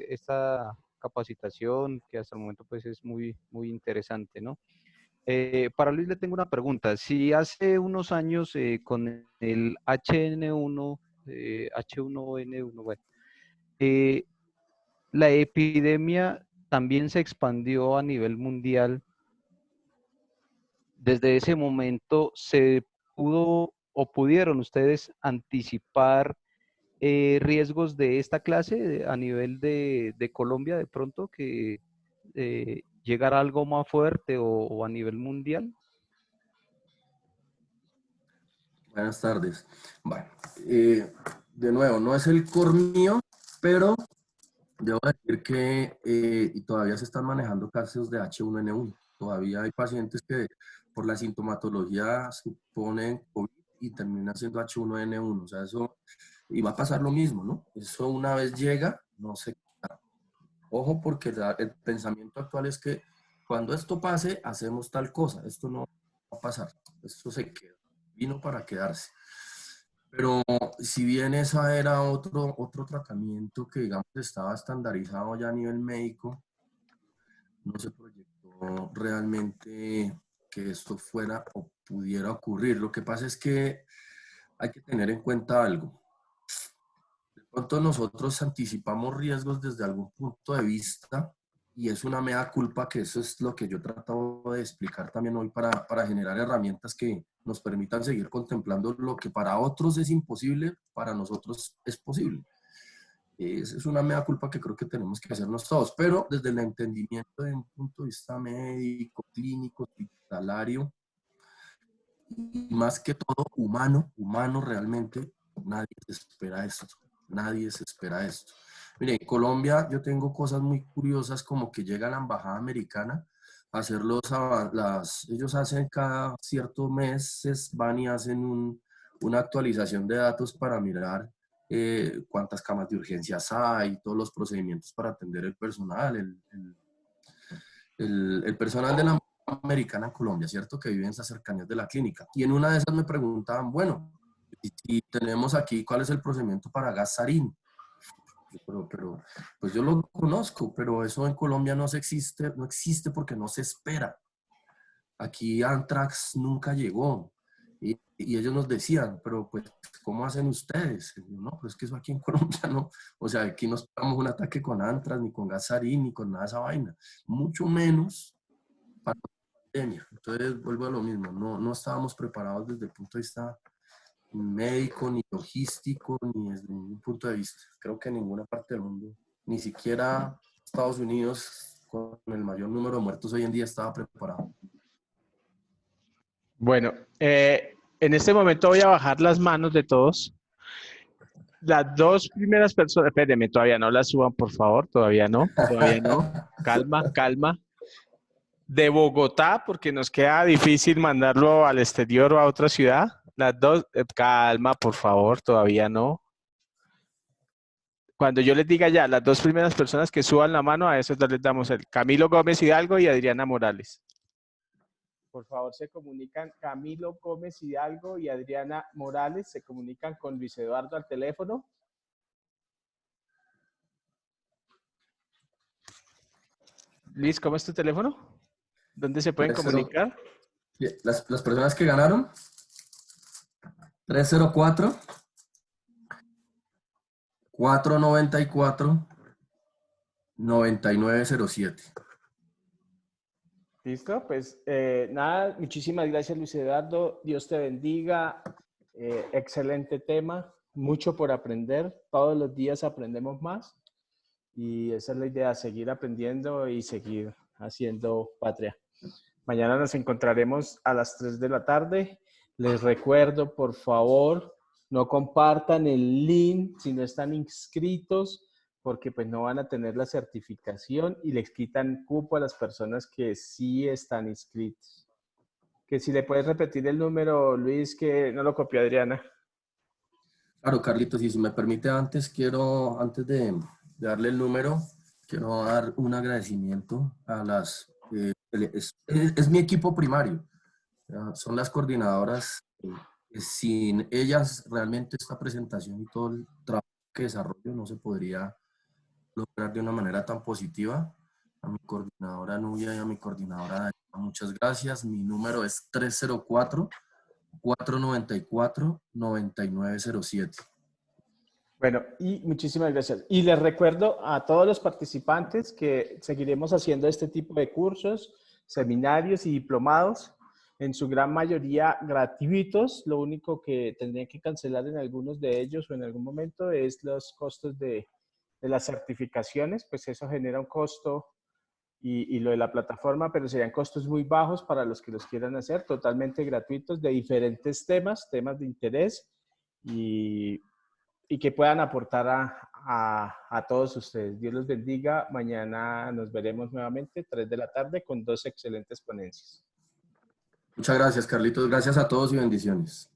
esta capacitación que hasta el momento pues es muy interesante, ¿no? Para Luis le tengo una pregunta. Si hace unos años con el HN1, H1N1, bueno, la epidemia también se expandió a nivel mundial, desde ese momento se pudo o pudieron ustedes anticipar riesgos de esta clase a nivel de Colombia de pronto, que llegar a algo más fuerte o a nivel mundial? Buenas tardes. Bueno, de nuevo, no es el core mío, pero debo decir que y todavía se están manejando casos de H1N1. Todavía hay pacientes que por la sintomatología suponen COVID y terminan siendo H1N1. O sea, eso, y va a pasar lo mismo, ¿no? Eso una vez llega, no se queda. Ojo, porque el pensamiento actual es que cuando esto pase, hacemos tal cosa. Esto no va a pasar. Esto se queda. Vino para quedarse. Pero si bien esa era otro tratamiento que, digamos, estaba estandarizado ya a nivel médico, no se proyectó realmente que esto fuera o pudiera ocurrir. Lo que pasa es que hay que tener en cuenta algo. De pronto nosotros anticipamos riesgos desde algún punto de vista y es una mea culpa, que eso es lo que yo he tratado de explicar también hoy para generar herramientas que nos permitan seguir contemplando lo que para otros es imposible, para nosotros es posible. Esa es una mea culpa que creo que tenemos que hacernos todos, pero desde el entendimiento de un punto de vista médico, clínico, hospitalario, y más que todo humano realmente, nadie se espera esto. Nadie se espera esto. Mire, en Colombia yo tengo cosas muy curiosas como que llega la embajada americana a hacer ellos hacen cada ciertos meses, van y hacen una actualización de datos para mirar cuántas camas de urgencias hay, todos los procedimientos para atender el personal, el personal de la americana en Colombia, ¿cierto? Que vive en esas cercanías de la clínica. Y en una de esas me preguntaban, bueno, y tenemos aquí cuál es el procedimiento para gas sarín. Pero, pues yo lo conozco, pero eso en Colombia no existe porque no se espera. Aquí Antrax nunca llegó. Y ellos nos decían, pero pues, ¿cómo hacen ustedes? Y yo, no, pues es que eso aquí en Colombia no. O sea, aquí no esperamos un ataque con Antrax, ni con gas sarín, ni con nada de esa vaina. Mucho menos para la pandemia. Entonces, vuelvo a lo mismo. No estábamos preparados desde el punto de vista médico, ni logístico, ni desde ningún punto de vista. Creo que en ninguna parte del mundo, ni siquiera Estados Unidos, con el mayor número de muertos hoy en día, estaba preparado. Bueno, en este momento voy a bajar las manos de todos. Las dos primeras personas, espérenme, todavía no las suban, por favor, todavía no. Calma, calma. De Bogotá, porque nos queda difícil mandarlo al exterior o a otra ciudad. Las dos, calma, por favor, todavía no. Cuando yo les diga ya, las dos primeras personas que suban la mano, a esos les damos el Camilo Gómez Hidalgo y Adriana Morales. Por favor, se comunican Camilo Gómez Hidalgo y Adriana Morales, se comunican con Luis Eduardo al teléfono. Luis, ¿cómo es tu teléfono? ¿Dónde se pueden comunicar? Las personas que ganaron, 304 494 9907. Listo, pues nada, muchísimas gracias Luis Eduardo, Dios te bendiga, excelente tema, mucho por aprender, todos los días aprendemos más y esa es la idea, seguir aprendiendo y seguir haciendo patria. Mañana nos encontraremos a las 3 de la tarde, les recuerdo por favor no compartan el link si no están inscritos, porque pues no van a tener la certificación y les quitan cupo a las personas que sí están inscritos. Que si le puedes repetir el número, Luis, que no lo copió Adriana. Claro, Carlitos, y si me permite antes de darle el número, quiero dar un agradecimiento a es mi equipo primario, son las coordinadoras. Sin ellas, realmente esta presentación y todo el trabajo que desarrollo no se podría lograr de una manera tan positiva. A mi coordinadora Nubia y a mi coordinadora Daniela, muchas gracias. Mi número es 304-494-9907. Bueno, y muchísimas gracias. Y les recuerdo a todos los participantes que seguiremos haciendo este tipo de cursos, seminarios y diplomados, en su gran mayoría gratuitos. Lo único que tendrían que cancelar en algunos de ellos o en algún momento es los costos de las certificaciones, pues eso genera un costo y lo de la plataforma, pero serían costos muy bajos para los que los quieran hacer, totalmente gratuitos, de diferentes temas de interés y que puedan aportar a todos ustedes. Dios los bendiga. Mañana nos veremos nuevamente, 3 de la tarde, con 2 excelentes ponencias. Muchas gracias, Carlitos. Gracias a todos y bendiciones.